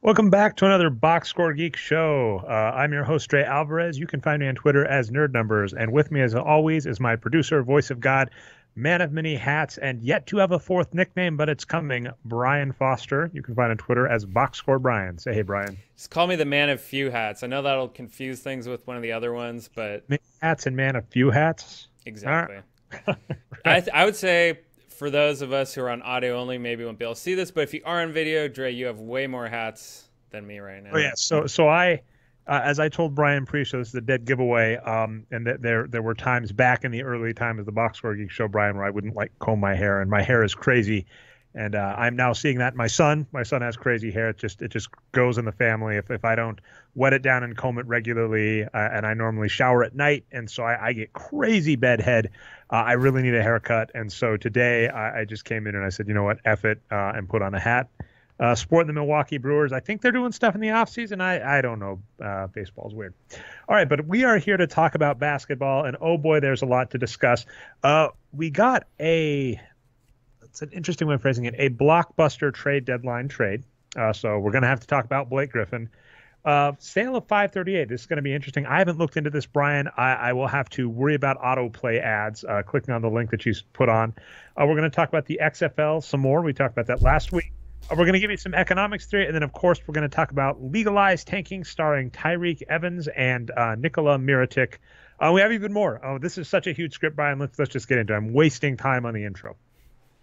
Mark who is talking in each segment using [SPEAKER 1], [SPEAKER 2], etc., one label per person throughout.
[SPEAKER 1] Welcome back to another Box Score Geek show. I'm your host, Dre Alvarez. You can find me on Twitter as Nerd Numbers, and with me, as always, is my producer, voice of God, man of many hats, and yet to have a fourth nickname, but it's coming, Brian Foster. You can find on Twitter as Box Score Brian. Say hey, Brian.
[SPEAKER 2] Just call me the man of few hats. I know that'll confuse things with one of the other ones, but
[SPEAKER 1] Many hats and man of few hats.
[SPEAKER 2] Exactly.
[SPEAKER 1] Right.
[SPEAKER 2] I would say, for those of us who are on audio only, maybe won't be able to see this, but if you are on video, Dre, you have way more hats than me right now.
[SPEAKER 1] Oh yeah. So I, as I told Brian pre-show, this is a dead giveaway. And there were times back in the early time of the Box Score Geek show, Brian, where I wouldn't like comb my hair, and my hair is crazy. And I'm now seeing that in my son. My son has crazy hair. It just goes in the family. If I don't wet it down and comb it regularly, and I normally shower at night, and so I get crazy bedhead. I really need a haircut, and so today I just came in and I said, you know what, F it, and put on a hat. Sporting the Milwaukee Brewers. I think they're doing stuff in the offseason. I don't know. Baseball's weird. All right, but we are here to talk about basketball, and oh boy, there's a lot to discuss. We got it's an interesting way of phrasing it, a blockbuster trade deadline trade. So we're going to have to talk about Blake Griffin. Sale of 538. This is going to be interesting. I haven't looked into this, Brian. I will have to worry about autoplay ads, clicking on the link that you put on. We're going to talk about the XFL some more. We talked about that last week. We're going to give you some economics theory, and then, of course, we're going to talk about Legalized tanking starring Tyreke Evans and Nikola Mirotic. We have even more. Oh, this is such a huge script, Brian. Let's just get into it. I'm wasting time on the intro.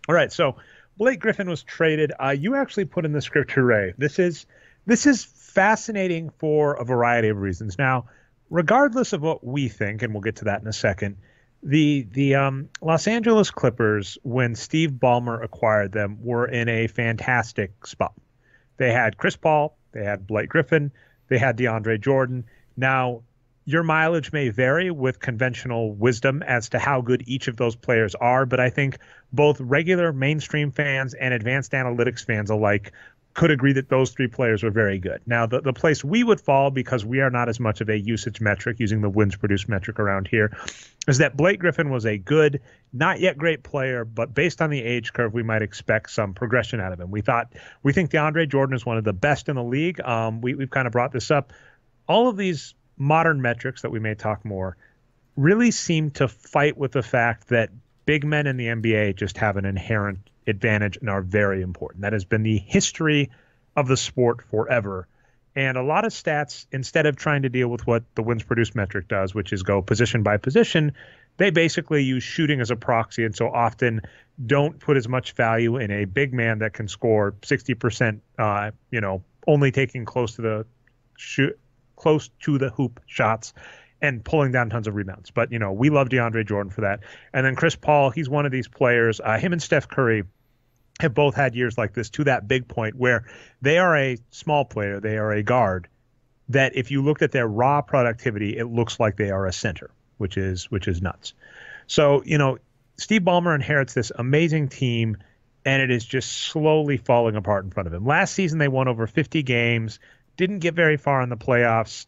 [SPEAKER 1] All right, so Blake Griffin was traded. You actually put in the script, hooray. This is fascinating for a variety of reasons. Now, regardless of what we think, and we'll get to that in a second, the Los Angeles Clippers, when Steve Ballmer acquired them, were in a fantastic spot. They had Chris Paul, they had Blake Griffin, they had DeAndre Jordan. Now, your mileage may vary with conventional wisdom as to how good each of those players are, but I think both regular mainstream fans and advanced analytics fans alike could agree that those three players were very good. Now, the place we would fall, because we are not as much of a usage metric, using the wins produced metric around here, is that Blake Griffin was a good, not yet great player, but based on the age curve, we might expect some progression out of him. We think DeAndre Jordan is one of the best in the league. We've kind of brought this up. All of these modern metrics that we may talk more really seem to fight with the fact that big men in the NBA just have an inherent advantage and are very important. That has been the history of the sport forever. And a lot of stats, instead of trying to deal with what the wins produced metric does, which is go position by position, they basically use shooting as a proxy, and so often don't put as much value in a big man that can score 60%, only taking close to the hoop shots and pulling down tons of rebounds. But, we love DeAndre Jordan for that. And then Chris Paul, he's one of these players. Him and Steph Curry have both had years like this, to that big point where they are a small player, they are a guard, that if you looked at their raw productivity, it looks like they are a center, which is nuts. So, Steve Ballmer inherits this amazing team, and it is just slowly falling apart in front of him. Last season, they won over 50 games, didn't get very far in the playoffs.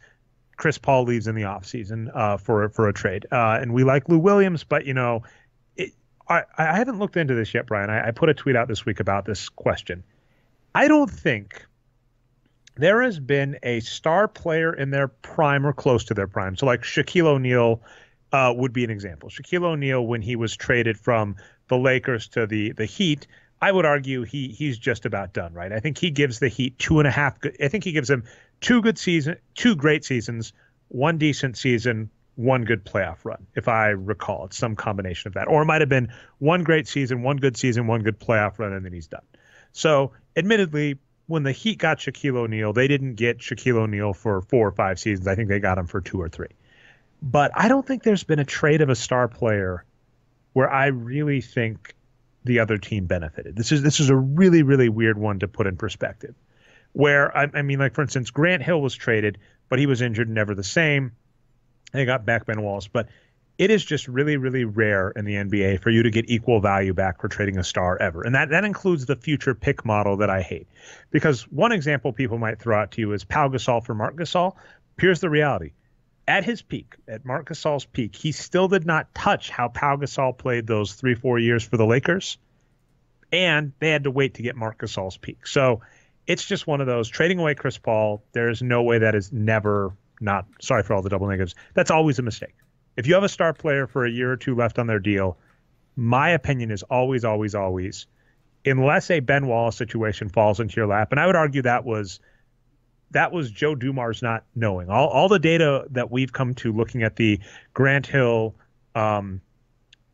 [SPEAKER 1] Chris Paul leaves in the offseason for a trade. And we like Lou Williams, but, I haven't looked into this yet, Brian. I put a tweet out this week about this question. I don't think there has been a star player in their prime or close to their prime. So like Shaquille O'Neal would be an example. Shaquille O'Neal, when he was traded from the Lakers to the Heat, I would argue he's just about done, right? I think he gives the Heat 2.5. I think he gives them two great seasons, one decent season, one good playoff run, if I recall. It's some combination of that. Or it might have been one great season, one good playoff run, and then he's done. So, admittedly, when the Heat got Shaquille O'Neal, they didn't get Shaquille O'Neal for 4 or 5 seasons. I think they got him for 2 or 3. But I don't think there's been a trade of a star player where I really think the other team benefited. This is a really, really weird one to put in perspective. Where, I mean, like, for instance, Grant Hill was traded, but he was injured, never the same. They got back Ben Wallace, but it is just really, really rare in the NBA for you to get equal value back for trading a star ever. And that includes the future pick model that I hate. Because one example people might throw out to you is Pau Gasol for Marc Gasol. Here's the reality. at his peak, at Marc Gasol's peak, he still did not touch how Pau Gasol played those 3-4 years for the Lakers. And they had to wait to get Marc Gasol's peak. So it's just one of those, trading away Chris Paul, there's no way that is never not, sorry for all the double negatives, that's always a mistake. If you have a star player for a year or two left on their deal, my opinion is always, unless a Ben Wallace situation falls into your lap, and I would argue that was Joe Dumars not knowing. All the data that we've come to looking at the Grant Hill, Ben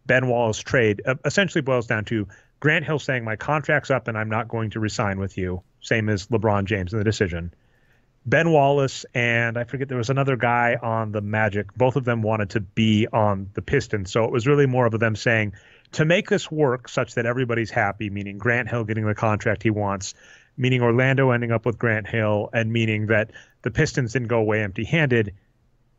[SPEAKER 1] Wallace trade essentially boils down to Grant Hill saying my contract's up and I'm not going to resign with you, same as LeBron James in the decision. Ben Wallace and I forget, there was another guy on the Magic. Both of them wanted to be on the Pistons. So it was really more of them saying, to make this work such that everybody's happy, meaning Grant Hill getting the contract he wants, meaning Orlando ending up with Grant Hill, and meaning that the Pistons didn't go away empty-handed,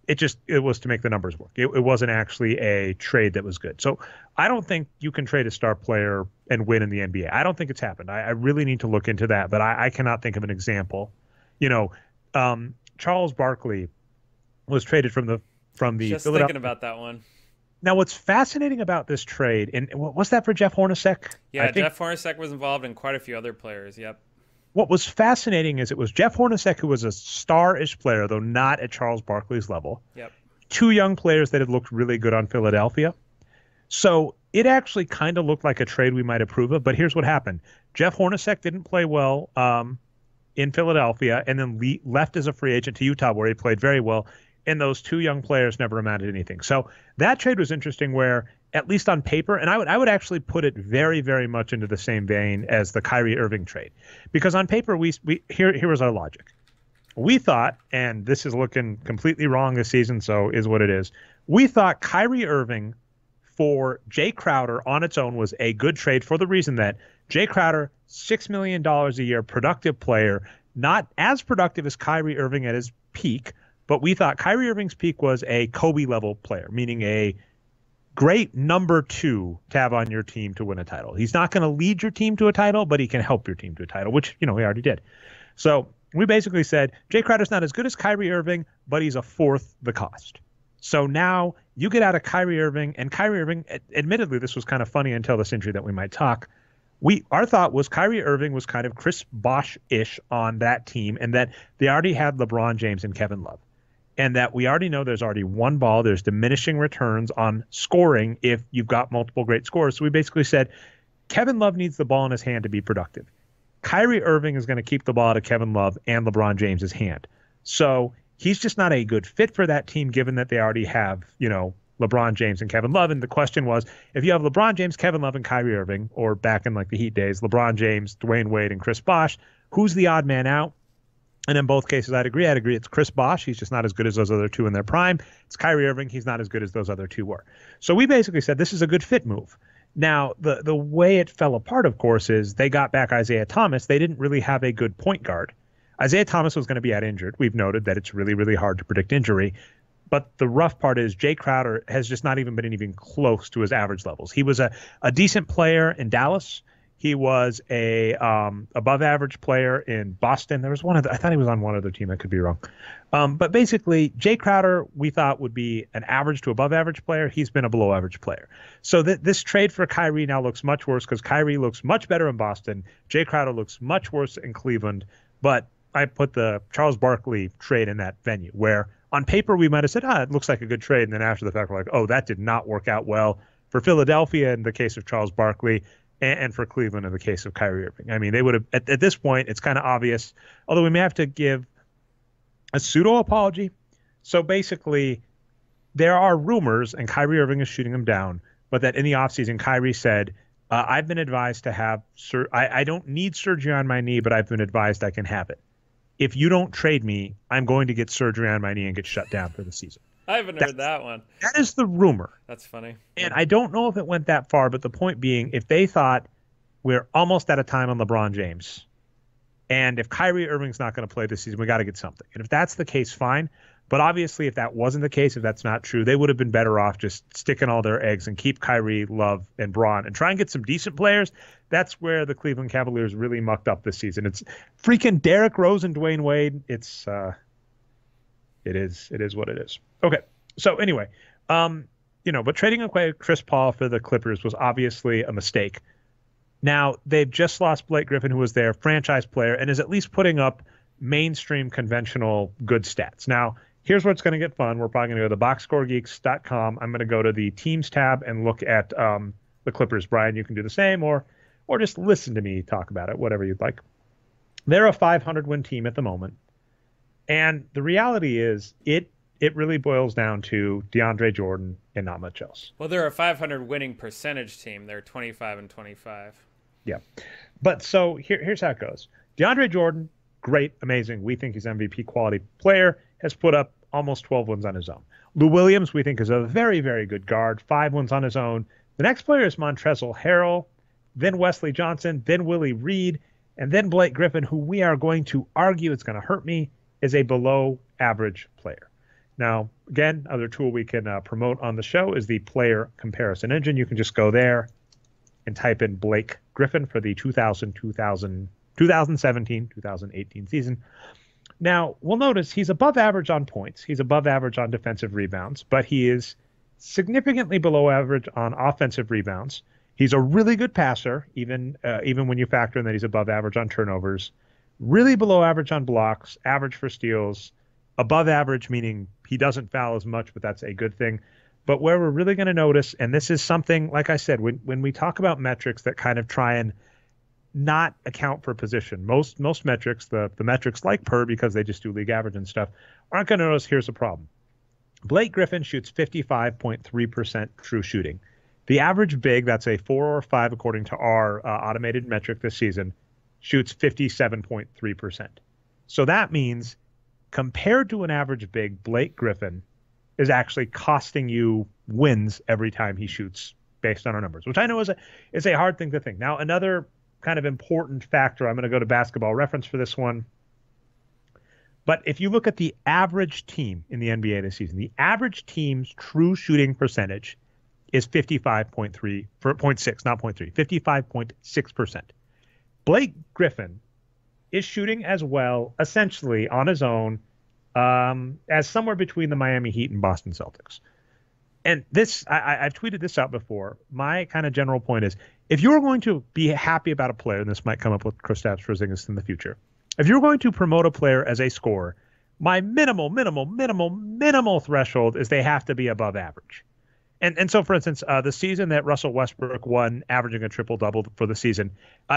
[SPEAKER 1] it was to make the numbers work. It wasn't actually a trade that was good. So I don't think you can trade a star player and win in the NBA. I don't think it's happened. I really need to look into that, but I cannot think of an example. Charles Barkley was traded from the
[SPEAKER 2] Just thinking about that one.
[SPEAKER 1] Now, what's fascinating about this trade, and was that for Jeff Hornacek?
[SPEAKER 2] Yeah, Jeff Hornacek was involved and quite a few other players. Yep.
[SPEAKER 1] What was fascinating is it was Jeff Hornacek who was a star-ish player, though not at Charles Barkley's level.
[SPEAKER 2] Yep.
[SPEAKER 1] Two young players that had looked really good on Philadelphia. So it actually kind of looked like a trade we might approve of, but here's what happened. Jeff Hornacek didn't play well in Philadelphia and then left as a free agent to Utah, where he played very well, and those two young players never amounted to anything. So that trade was interesting where, at least on paper, and I would actually put it very, very much into the same vein as the Kyrie Irving trade. Because on paper, here was our logic. We thought, and this is looking completely wrong this season, so is what it is. We thought Kyrie Irving for Jay Crowder on its own was a good trade for the reason that Jay Crowder, $6 million a year, productive player, not as productive as Kyrie Irving at his peak, but we thought Kyrie Irving's peak was a Kobe-level player, meaning a great number 2 to have on your team to win a title. He's not going to lead your team to a title, but he can help your team to a title, which, he already did. So we basically said, Jay Crowder's not as good as Kyrie Irving, but he's a fourth the cost. So now you get out of Kyrie Irving, and Kyrie Irving, admittedly, this was kind of funny until this injury that we might talk. Our thought was Kyrie Irving was kind of Chris Bosh-ish on that team, and that they already had LeBron James and Kevin Love. And that we already know there's already one ball. There's diminishing returns on scoring if you've got multiple great scorers. So we basically said Kevin Love needs the ball in his hand to be productive. Kyrie Irving is going to keep the ball out of Kevin Love and LeBron James's hand. So he's just not a good fit for that team, given that they already have, LeBron James and Kevin Love. And the question was, if you have LeBron James, Kevin Love, and Kyrie Irving, or back in like the Heat days, LeBron James, Dwayne Wade, and Chris Bosh, who's the odd man out? And in both cases, I'd agree. It's Chris Bosh. He's just not as good as those other two in their prime. It's Kyrie Irving. He's not as good as those other two were. So we basically said this is a good fit move. Now, the way it fell apart, of course, is they got back Isaiah Thomas. They didn't really have a good point guard. Isaiah Thomas was going to be out injured. We've noted that it's really, really hard to predict injury. But the rough part is Jay Crowder has just not even been even close to his average levels. He was a decent player in Dallas. He was a above average player in Boston. There was I thought he was on one other team. I could be wrong. But basically, Jay Crowder, we thought would be an average to above average player. He's been a below average player. So this trade for Kyrie now looks much worse because Kyrie looks much better in Boston. Jay Crowder looks much worse in Cleveland. But I put the Charles Barkley trade in that venue where on paper we might have said, it looks like a good trade. And then after the fact, we're like, oh, that did not work out well for Philadelphia in the case of Charles Barkley. And for Cleveland in the case of Kyrie Irving. I mean, they would have, at this point, it's kind of obvious, although we may have to give a pseudo apology. So basically, there are rumors, and Kyrie Irving is shooting them down, but that in the offseason, Kyrie said, I've been advised to have, I don't need surgery on my knee, but I've been advised I can have it. If you don't trade me, I'm going to get surgery on my knee and get shut down for the season.
[SPEAKER 2] I haven't heard that one.
[SPEAKER 1] That is the rumor.
[SPEAKER 2] That's funny.
[SPEAKER 1] And I don't know if it went that far, but the point being, if they thought we're almost out of time on LeBron James, and if Kyrie Irving's not going to play this season, we got to get something. And if that's the case, fine. But obviously, if that wasn't the case, if that's not true, they would have been better off just sticking all their eggs and keep Kyrie, Love, and Braun and try and get some decent players. That's where the Cleveland Cavaliers really mucked up this season. It's freaking Derrick Rose and Dwayne Wade. It's It is what it is. Okay. So anyway, but trading away Chris Paul for the Clippers was obviously a mistake. Now they've just lost Blake Griffin, who was their franchise player and is at least putting up mainstream conventional good stats. Now, here's where it's going to get fun. We're probably going to go to boxscoregeeks.com. I'm going to go to the teams tab and look at the Clippers. Brian, you can do the same or just listen to me talk about it, whatever you'd like. They're a 500-win team at the moment. And the reality is it really boils down to DeAndre Jordan and not much else.
[SPEAKER 2] Well, they're a 500 winning percentage team. They're 25-25.
[SPEAKER 1] Yeah. But so here's how it goes. DeAndre Jordan, great, amazing. We think he's MVP quality player, has put up almost 12 wins on his own. Lou Williams, we think, is a very, very good guard, 5 wins on his own. The next player is Montrezl Harrell, then Wesley Johnson, then Willie Reed, and then Blake Griffin, who we are going to argue, it's going to hurt me, is a below average player. Now, again, other tool we can promote on the show is the player comparison engine. You can just go there and type in Blake Griffin for the 2017-2018 season. Now, we'll notice he's above average on points. He's above average on defensive rebounds, but he is significantly below average on offensive rebounds. He's a really good passer, even when you factor in that he's above average on turnovers. Really below average on blocks, average for steals, above average, meaning he doesn't foul as much, but that's a good thing. But where we're really going to notice, and this is something, like I said, when we talk about metrics that kind of try and not account for position, most metrics, the metrics like PER, because they just do league average and stuff, aren't going to notice here's the problem. Blake Griffin shoots 55.3% true shooting. The average big, that's a 4 or 5 according to our automated metric this season, shoots 57.3%. So that means compared to an average big, Blake Griffin is actually costing you wins every time he shoots based on our numbers, which I know is a hard thing to think. Now, another kind of important factor, I'm going to go to Basketball Reference for this one. But if you look at the average team in the NBA this season, the average team's true shooting percentage is 55.3 for 0.6, not 0.3, 55.6%. Blake Griffin is shooting as well, essentially on his own, as somewhere between the Miami Heat and Boston Celtics. And this, I've tweeted this out before. My kind of general point is, if you're going to be happy about a player, and this might come up with Kristaps Porzingis in the future, if you're going to promote a player as a scorer, my minimal threshold is they have to be above average. And so, for instance, the season that Russell Westbrook won, averaging a triple-double for the season,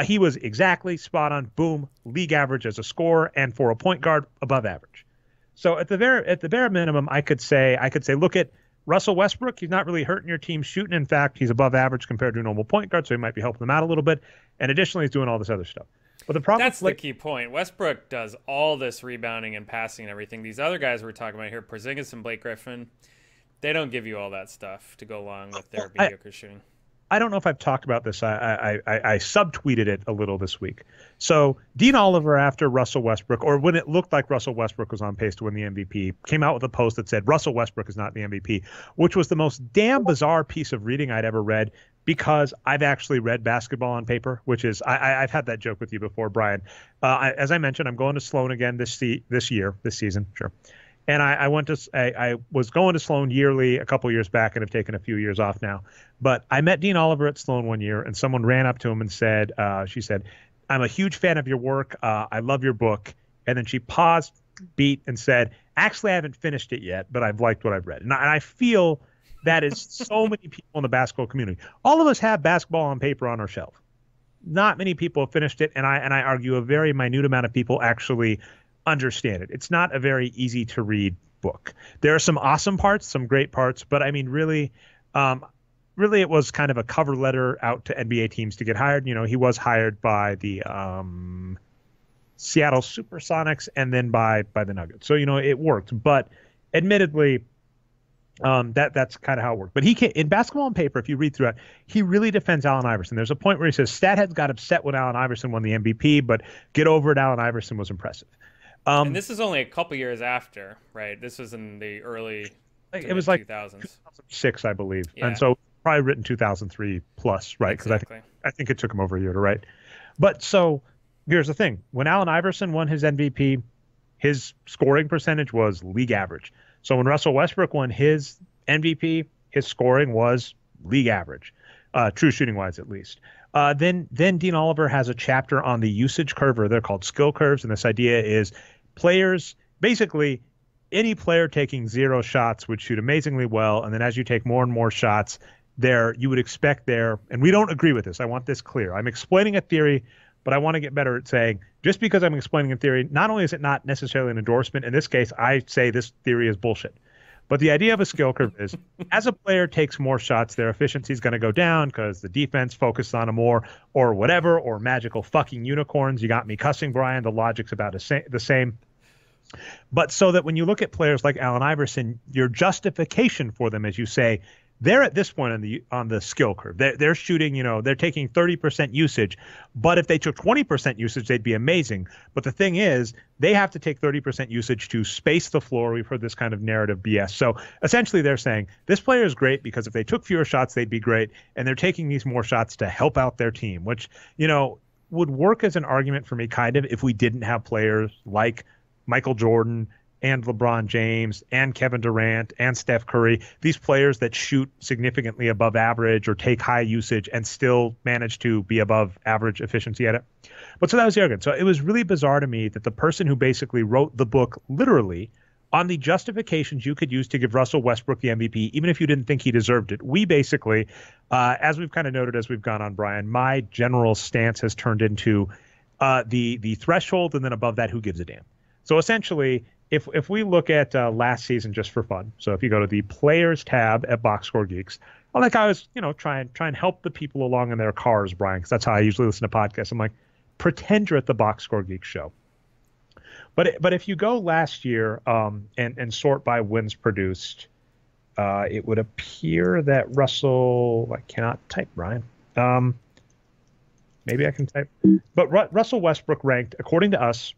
[SPEAKER 1] he was exactly spot on, boom, league average as a scorer, and for a point guard, above average. So at the bare minimum, I could say, look at Russell Westbrook. He's not really hurting your team shooting. In fact, he's above average compared to a normal point guard, so he might be helping them out a little bit. And additionally, he's doing all this other stuff. But the problem
[SPEAKER 2] that's the key point. Westbrook does all this rebounding and passing and everything. These other guys we're talking about here, Porzingis and Blake Griffin, they don't give you all that stuff to go along with their mediocre shooting.
[SPEAKER 1] I don't know if I've talked about this. I subtweeted it a little this week. So Dean Oliver, after Russell Westbrook, or when it looked like Russell Westbrook was on pace to win the MVP, came out with a post that said Russell Westbrook is not the MVP, which was the most damn bizarre piece of reading I'd ever read, because I've actually read Basketball on Paper, which is, I've had that joke with you before, Brian. As I mentioned, I'm going to Sloan again this season, sure. And I was going to Sloan yearly a couple years back and have taken a few years off now. But I met Dean Oliver at Sloan one year, and someone ran up to him and said, she said, "I'm a huge fan of your work. I love your book." And then she paused, beat, and said, "Actually, I haven't finished it yet, but I've liked what I've read." And I feel that is so many people in the basketball community. All of us have Basketball on Paper on our shelf. Not many people have finished it, and I argue a very minute amount of people actually understand it. It's not a very easy to read book. There are some awesome parts, some great parts, but I mean, really it was kind of a cover letter out to NBA teams to get hired. You know, he was hired by the Seattle Supersonics and then by the Nuggets. So, you know, it worked, but admittedly, that's kind of how it worked. But he can't, in Basketball on Paper, if you read through it, he really defends Allen Iverson. There's a point where he says Statheads got upset when Allen Iverson won the MVP, but get over it, Allen Iverson was impressive.
[SPEAKER 2] And this is only a couple years after, right? This was in the early
[SPEAKER 1] it was like
[SPEAKER 2] 2000s.
[SPEAKER 1] 2006, I believe.
[SPEAKER 2] Yeah.
[SPEAKER 1] And so probably written 2003 plus, right? Because
[SPEAKER 2] exactly.
[SPEAKER 1] I think it took him over a year to write. But so here's the thing. When Allen Iverson won his MVP, his scoring percentage was league average. So when Russell Westbrook won his MVP, his scoring was league average, true shooting wise at least. Then Dean Oliver has a chapter on the usage curve, or they're called skill curves, and this idea is players basically any player taking 0 shots would shoot amazingly well, and then as you take more and more shots, you would expect and we don't agree with this. I want this clear. I'm explaining a theory, but I want to get better at saying just because I'm explaining a theory, not only is it not necessarily an endorsement, in this case, I say this theory is bullshit. But the idea of a skill curve is as a player takes more shots, their efficiency is going to go down because the defense focused on them more or whatever, or magical fucking unicorns. You got me cussing, Brian. The logic's about the same. But so that when you look at players like Allen Iverson, your justification for them, as you say, they're at this point on the skill curve. They're shooting, they're taking 30% usage, but if they took 20% usage, they'd be amazing. But the thing is, they have to take 30% usage to space the floor. We've heard this kind of narrative BS. So essentially they're saying this player is great because if they took fewer shots, they'd be great. And they're taking these more shots to help out their team, which, would work as an argument for me kind of if we didn't have players like Michael Jordan and LeBron James and Kevin Durant and Steph Curry, these players that shoot significantly above average or take high usage and still manage to be above average efficiency at it. But so that was the argument. So it was really bizarre to me that the person who basically wrote the book literally on the justifications you could use to give Russell Westbrook the MVP, even if you didn't think he deserved it. We basically, as we've kind of noted as we've gone on, Brian, my general stance has turned into the threshold, and then above that, who gives a damn? So essentially, if we look at last season just for fun, so if you go to the players tab at Box Score Geeks, I like I was, try and help the people along in their cars, Brian, because that's how I usually listen to podcasts. I'm like, pretend you're at the Box Score Geeks show. But if you go last year and sort by wins produced, it would appear that I cannot type, Brian. Maybe I can type. But Russell Westbrook ranked, according to us,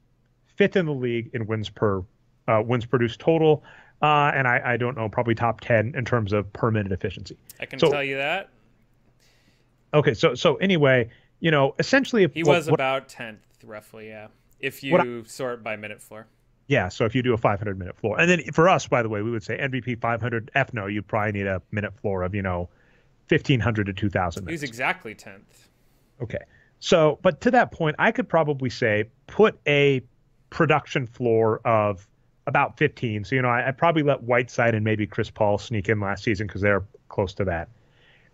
[SPEAKER 1] 5th in the league in wins produced total, and I don't know, probably top 10 in terms of per minute efficiency.
[SPEAKER 2] I can tell you that.
[SPEAKER 1] Okay, so anyway, essentially,
[SPEAKER 2] he was about 10th, roughly, yeah. If you sort by minute floor. Yeah,
[SPEAKER 1] so if you do a 500-minute floor, and then for us, by the way, we would say MVP 500. No, you'd probably need a minute floor of 1,500 to 2,000 minutes.
[SPEAKER 2] He's exactly 10th.
[SPEAKER 1] Okay, so but to that point, I could probably say put a production floor of about 15. So, I probably let Whiteside and maybe Chris Paul sneak in last season because they're close to that.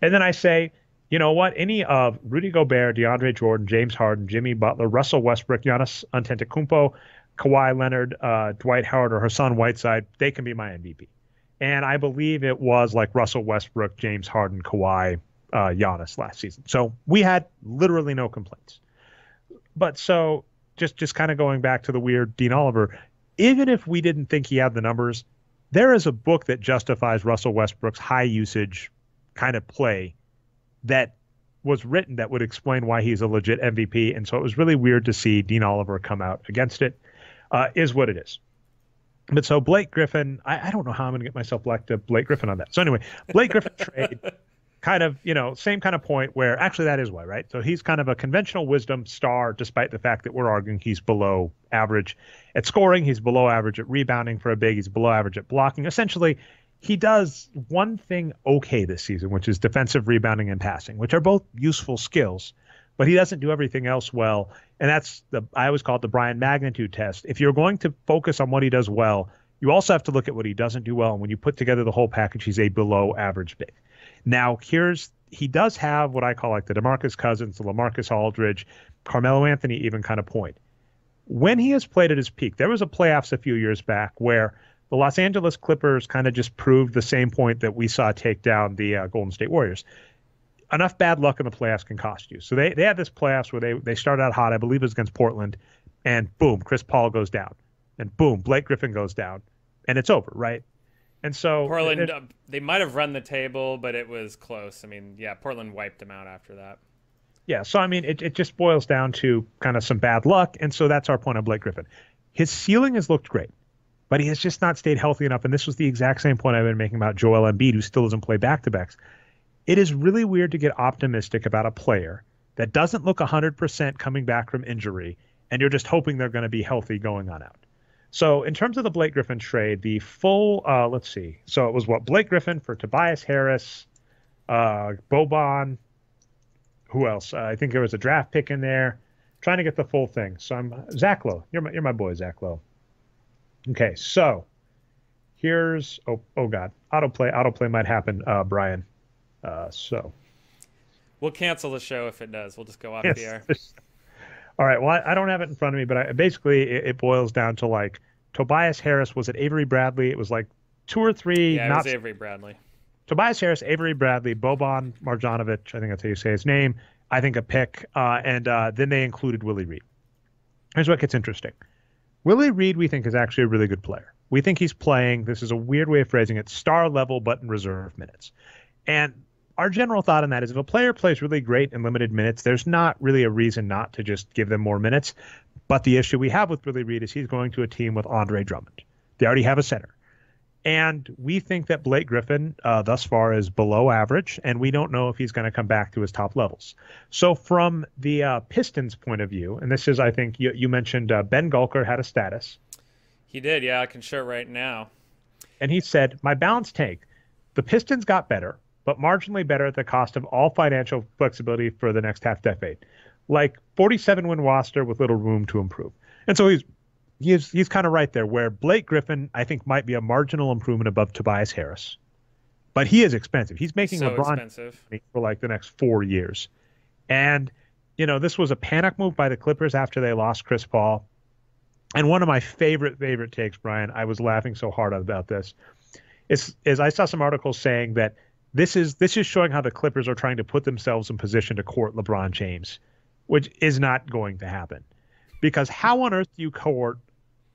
[SPEAKER 1] And then I say, you know what? Any of Rudy Gobert, DeAndre Jordan, James Harden, Jimmy Butler, Russell Westbrook, Giannis Antetokounmpo, Kawhi Leonard, Dwight Howard, or Hassan Whiteside, they can be my MVP. And I believe it was like Russell Westbrook, James Harden, Kawhi, Giannis last season. So we had literally no complaints. But so just kind of going back to the weird Dean Oliver, even if we didn't think he had the numbers, there is a book that justifies Russell Westbrook's high usage kind of play that was written that would explain why he's a legit MVP. And so it was really weird to see Dean Oliver come out against it, is what it is. But so Blake Griffin, I don't know how I'm going to get myself back to Blake Griffin on that. So anyway, Blake Griffin trade, kind of, same kind of point where actually that is why, right? So he's kind of a conventional wisdom star, despite the fact that we're arguing he's below average at scoring. He's below average at rebounding for a big. He's below average at blocking. Essentially, he does one thing okay this season, which is defensive rebounding and passing, which are both useful skills, but he doesn't do everything else well. And that's I always call it the Brian magnitude test. If you're going to focus on what he does well, you also have to look at what he doesn't do well. And when you put together the whole package, he's a below average big. Now, he does have what I call like the DeMarcus Cousins, the LaMarcus Aldridge, Carmelo Anthony even kind of point. When he has played at his peak, there was a playoffs a few years back where the Los Angeles Clippers kind of just proved the same point that we saw take down the Golden State Warriors. Enough bad luck in the playoffs can cost you. So they had this playoffs where they started out hot. I believe it was against Portland, and boom, Chris Paul goes down, and boom, Blake Griffin goes down, and it's over, right? And so
[SPEAKER 2] Portland, they might have run the table, but it was close. I mean, yeah, Portland wiped them out after that.
[SPEAKER 1] Yeah, so I mean, it just boils down to kind of some bad luck, and so that's our point on Blake Griffin. His ceiling has looked great, but he has just not stayed healthy enough, and this was the exact same point I've been making about Joel Embiid, who still doesn't play back-to-backs. It is really weird to get optimistic about a player that doesn't look 100% coming back from injury, and you're just hoping they're going to be healthy going on out. So in terms of the Blake Griffin trade, the full let's see. So it was what Blake Griffin for Tobias Harris, Boban. Who else? I think there was a draft pick in there. Trying to get the full thing. So I'm Zach Lowe. You're my boy, Zach Lowe. Okay, so here's oh god, autoplay might happen, Brian. So
[SPEAKER 2] We'll cancel the show if it does. We'll just go off the air.
[SPEAKER 1] All right. Well, I don't have it in front of me, but basically it boils down to like Tobias Harris. Was it Avery Bradley? It was like two or three.
[SPEAKER 2] Yeah, it was Avery Bradley.
[SPEAKER 1] Tobias Harris, Avery Bradley, Boban Marjanovic. I think that's how you say his name. I think a pick, and then they included Willie Reed. Here's what gets interesting. Willie Reed, we think, is actually a really good player. We think he's playing. This is a weird way of phrasing it. Star level, but in reserve minutes. And our general thought on that is if a player plays really great in limited minutes, there's not really a reason not to just give them more minutes. But the issue we have with Willie Reed is he's going to a team with Andre Drummond. They already have a center. And we think that Blake Griffin thus far is below average, and we don't know if he's going to come back to his top levels. So from the Pistons' point of view, and this is, I think, you mentioned Ben Gulker had a status.
[SPEAKER 2] He did, yeah. I can show it right now.
[SPEAKER 1] And he said, my balanced take, the Pistons got better, but marginally better at the cost of all financial flexibility for the next half decade. Like 47-win roster with little room to improve. And so he's kind of right there, where Blake Griffin, I think, might be a marginal improvement above Tobias Harris. But he is expensive. He's making
[SPEAKER 2] so
[SPEAKER 1] LeBron
[SPEAKER 2] expensive
[SPEAKER 1] for like the next 4 years. And, this was a panic move by the Clippers after they lost Chris Paul. And one of my favorite takes, Brian, I was laughing so hard about this, is I saw some articles saying that this is showing how the Clippers are trying to put themselves in position to court LeBron James, which is not going to happen. Because how on earth do you court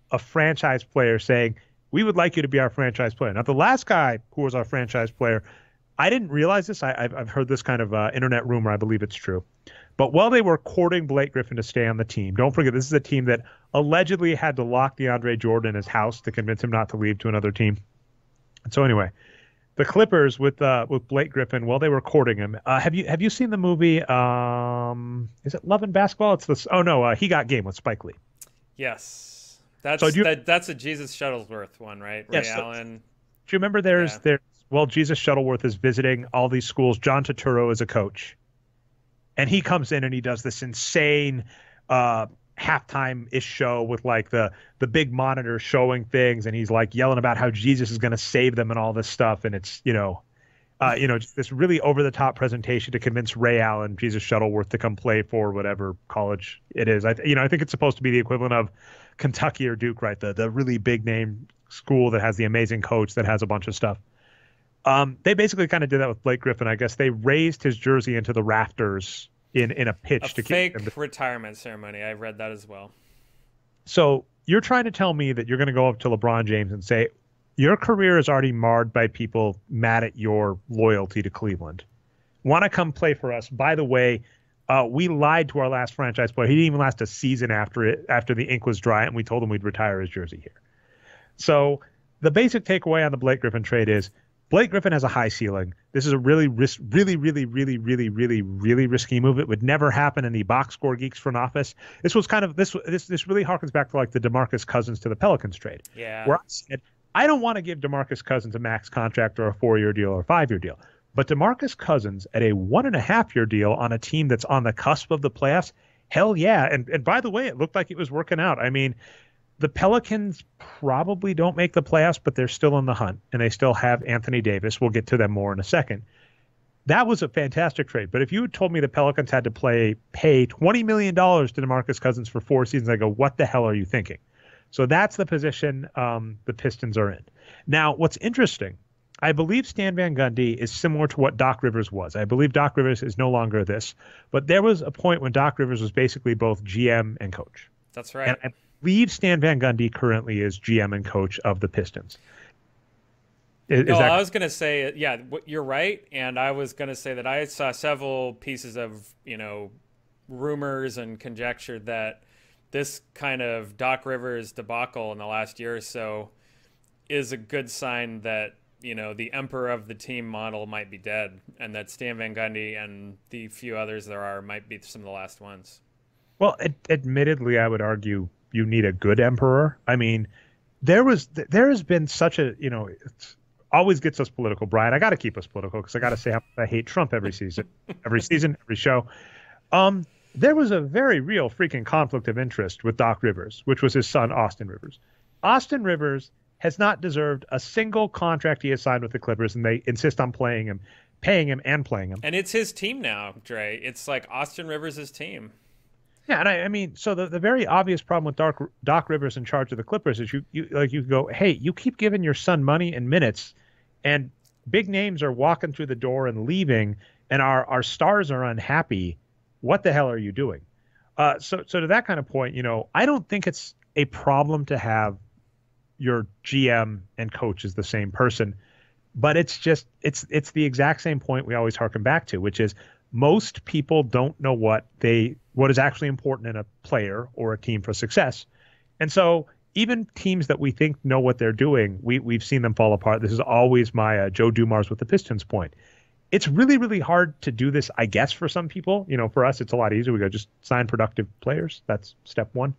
[SPEAKER 1] a franchise player saying, we would like you to be our franchise player? Now, the last guy who was our franchise player, I didn't realize this. I've heard this kind of internet rumor. I believe it's true. But while they were courting Blake Griffin to stay on the team, don't forget, this is a team that allegedly had to lock DeAndre Jordan in his house to convince him not to leave to another team. And so anyway, the Clippers with Blake Griffin, while they were courting him, have you seen the movie? Is it Love and Basketball? It's this. Oh no, He Got Game with Spike Lee.
[SPEAKER 2] Yes, that's a Jesus Shuttlesworth one, right? Ray
[SPEAKER 1] yes,
[SPEAKER 2] Allen.
[SPEAKER 1] Do you remember? There's Jesus Shuttleworth is visiting all these schools. John Turturro is a coach, and he comes in and he does this insane halftime-ish show with like the big monitor showing things, and he's like yelling about how Jesus is going to save them and all this stuff, and it's just this really over-the-top presentation to convince Ray Allen, Jesus Shuttleworth, to come play for whatever college it is. I think it's supposed to be the equivalent of Kentucky or Duke, right? The really big name school that has the amazing coach that has a bunch of stuff. They basically kind of did that with Blake Griffin. I guess they raised his jersey into the rafters in a pitch to
[SPEAKER 2] fake
[SPEAKER 1] keep him.
[SPEAKER 2] Retirement ceremony. I read that as well.
[SPEAKER 1] So you're trying to tell me that you're going to go up to LeBron James and say, your career is already marred by people mad at your loyalty to Cleveland. Want to come play for us? By the way, we lied to our last franchise player. He didn't even last a season after the ink was dry, and we told him we'd retire his jersey here. So the basic takeaway on the Blake Griffin trade is Blake Griffin has a high ceiling. This is a really risky move. It would never happen in the box score geeks front office. This was kind of this really harkens back to like the DeMarcus Cousins to the Pelicans trade.
[SPEAKER 2] Yeah.
[SPEAKER 1] Where I said, I don't want to give DeMarcus Cousins a max contract or a 4-year deal or a 5-year deal. But DeMarcus Cousins at a 1.5-year deal on a team that's on the cusp of the playoffs, hell yeah. And by the way, it looked like it was working out. I mean, the Pelicans probably don't make the playoffs, but they're still in the hunt, and they still have Anthony Davis. We'll get to them more in a second. That was a fantastic trade. But if you had told me the Pelicans had to pay $20 million to DeMarcus Cousins for 4 seasons, I go, what the hell are you thinking? So that's the position the Pistons are in. Now, what's interesting, I believe Stan Van Gundy is similar to what Doc Rivers was. I believe Doc Rivers is no longer this, but there was a point when Doc Rivers was basically both GM and coach.
[SPEAKER 2] That's right.
[SPEAKER 1] And I believe Stan Van Gundy currently is GM and coach of the Pistons.
[SPEAKER 2] I was going to say, yeah, you're right. And I was going to say that I saw several pieces of, rumors and conjecture that this kind of Doc Rivers debacle in the last year or so is a good sign that, the emperor of the team model might be dead, and that Stan Van Gundy and the few others there are might be some of the last ones.
[SPEAKER 1] Well, admittedly, I would argue you need a good emperor. I mean, there has been such a, it always gets us political, Brian. I got to keep us political because I got to say how I hate Trump every season, every show. There was a very real freaking conflict of interest with Doc Rivers, which was his son, Austin Rivers. Austin Rivers has not deserved a single contract he has signed with the Clippers, and they insist on paying him, and playing him.
[SPEAKER 2] And it's his team now, Dre. It's like Austin Rivers' team.
[SPEAKER 1] Yeah, and I mean, so the very obvious problem with Doc Rivers in charge of the Clippers is you go, hey, you keep giving your son money and minutes, and big names are walking through the door and leaving, and our stars are unhappy. What the hell are you doing? So to that kind of point, I don't think it's a problem to have your GM and coach is the same person, but it's the exact same point we always harken back to, which is most people don't know what is actually important in a player or a team for success. And so even teams that we think know what they're doing, we've seen them fall apart. This is always my Joe Dumars with the Pistons point. It's really, really hard to do this, I guess, for some people. For us, it's a lot easier. We go just sign productive players. That's step one.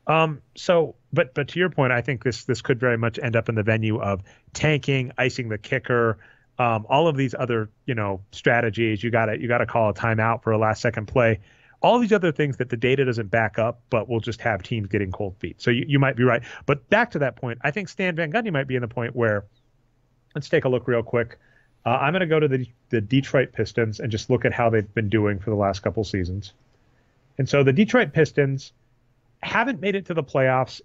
[SPEAKER 1] But to your point, I think this could very much end up in the venue of tanking, icing the kicker, all of these other, strategies. You gotta call a timeout for a last second play. All these other things that the data doesn't back up, but will just have teams getting cold feet. So you might be right. But back to that point, I think Stan Van Gundy might be in the point where, let's take a look real quick. I'm going to go to the Detroit Pistons and just look at how they've been doing for the last couple seasons. And so the Detroit Pistons haven't made it to the playoffs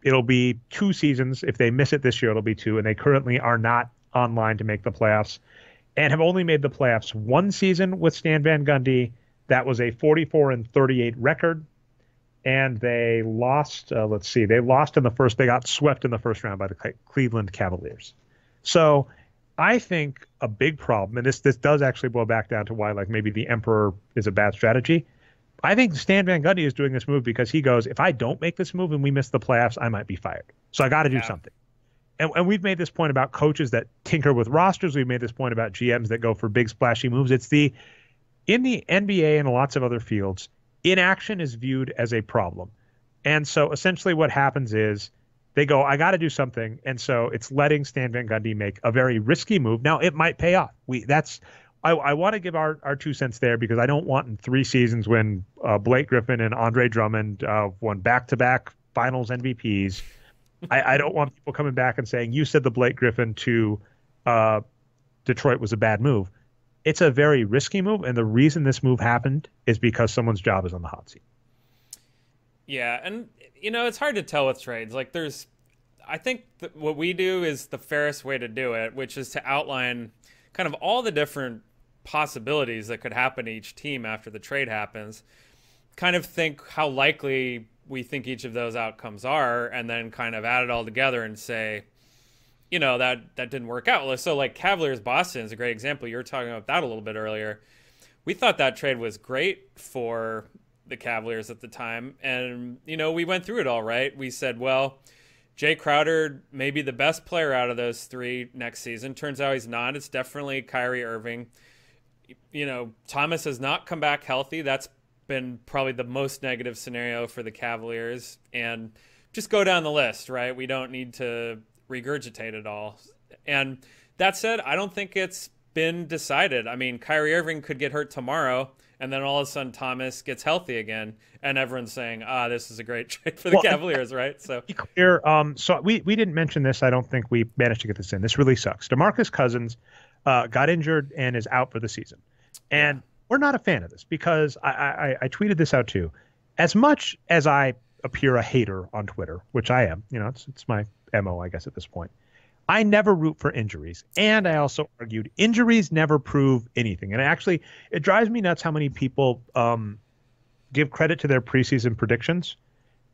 [SPEAKER 1] it'll be 2 seasons. If they miss it this year, it'll be 2. And they currently are not online to make the playoffs and have only made the playoffs 1 season with Stan Van Gundy. That was a 44-38 record. And they lost, they got swept in the first round by the Cleveland Cavaliers. So I think a big problem, and this does actually boil back down to why maybe the Emperor is a bad strategy. I think Stan Van Gundy is doing this move because he goes, if I don't make this move and we miss the playoffs, I might be fired. So I got to do something. And we've made this point about coaches that tinker with rosters. We've made this point about GMs that go for big splashy moves. In the NBA and lots of other fields, inaction is viewed as a problem. And so essentially what happens is they go, I got to do something. And so it's letting Stan Van Gundy make a very risky move. Now, it might pay off. I want to give our 2 cents there because I don't want in 3 seasons when Blake Griffin and Andre Drummond won back-to-back finals MVPs. I don't want people coming back and saying, you said the Blake Griffin to Detroit was a bad move. It's a very risky move. And the reason this move happened is because someone's job is on the hot seat.
[SPEAKER 2] Yeah, and it's hard to tell with trades. I think what we do is the fairest way to do it, which is to outline kind of all the different possibilities that could happen to each team after the trade happens. Kind of think how likely we think each of those outcomes are, and then kind of add it all together and say, that didn't work out. So Cavaliers Boston is a great example. You were talking about that a little bit earlier. We thought that trade was great for the Cavaliers at the time. And, we went through it all, right? We said, well, Jay Crowder may be the best player out of those 3 next season. Turns out he's not. It's definitely Kyrie Irving. Thomas has not come back healthy. That's been probably the most negative scenario for the Cavaliers. And just go down the list, right? We don't need to regurgitate it all. And that said, I don't think it's been decided. I mean, Kyrie Irving could get hurt tomorrow, and then all of a sudden Thomas gets healthy again, and everyone's saying, this is a great trade for the Cavaliers, right? So
[SPEAKER 1] be clear, so we didn't mention this. I don't think we managed to get this in. This really sucks. DeMarcus Cousins got injured and is out for the season. And we're not a fan of this because I tweeted this out too. As much as I appear a hater on Twitter, which I am, it's my MO, I guess, at this point. I never root for injuries. And I also argued injuries never prove anything. And actually, it drives me nuts how many people give credit to their preseason predictions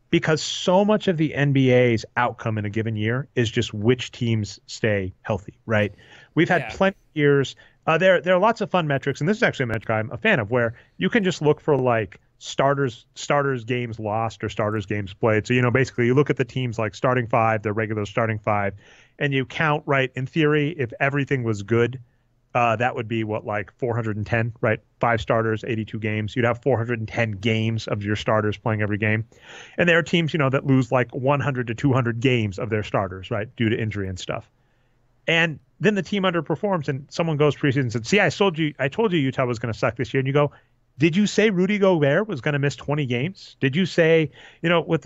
[SPEAKER 1] because so much of the NBA's outcome in a given year is just which teams stay healthy, right? We've had plenty of years. There are lots of fun metrics, and this is actually a metric I'm a fan of, where you can just look for starters games lost or starters games played. So, basically you look at the teams like starting 5, their regular starting 5, and you count, right, in theory, if everything was good, that would be what, like 410, right? 5 starters, 82 games. You'd have 410 games of your starters playing every game. And there are teams, that lose like 100 to 200 games of their starters, right? Due to injury and stuff. And then the team underperforms and someone goes preseason and said, see, I told you Utah was going to suck this year. And you go, did you say Rudy Gobert was going to miss 20 games? Did you say, with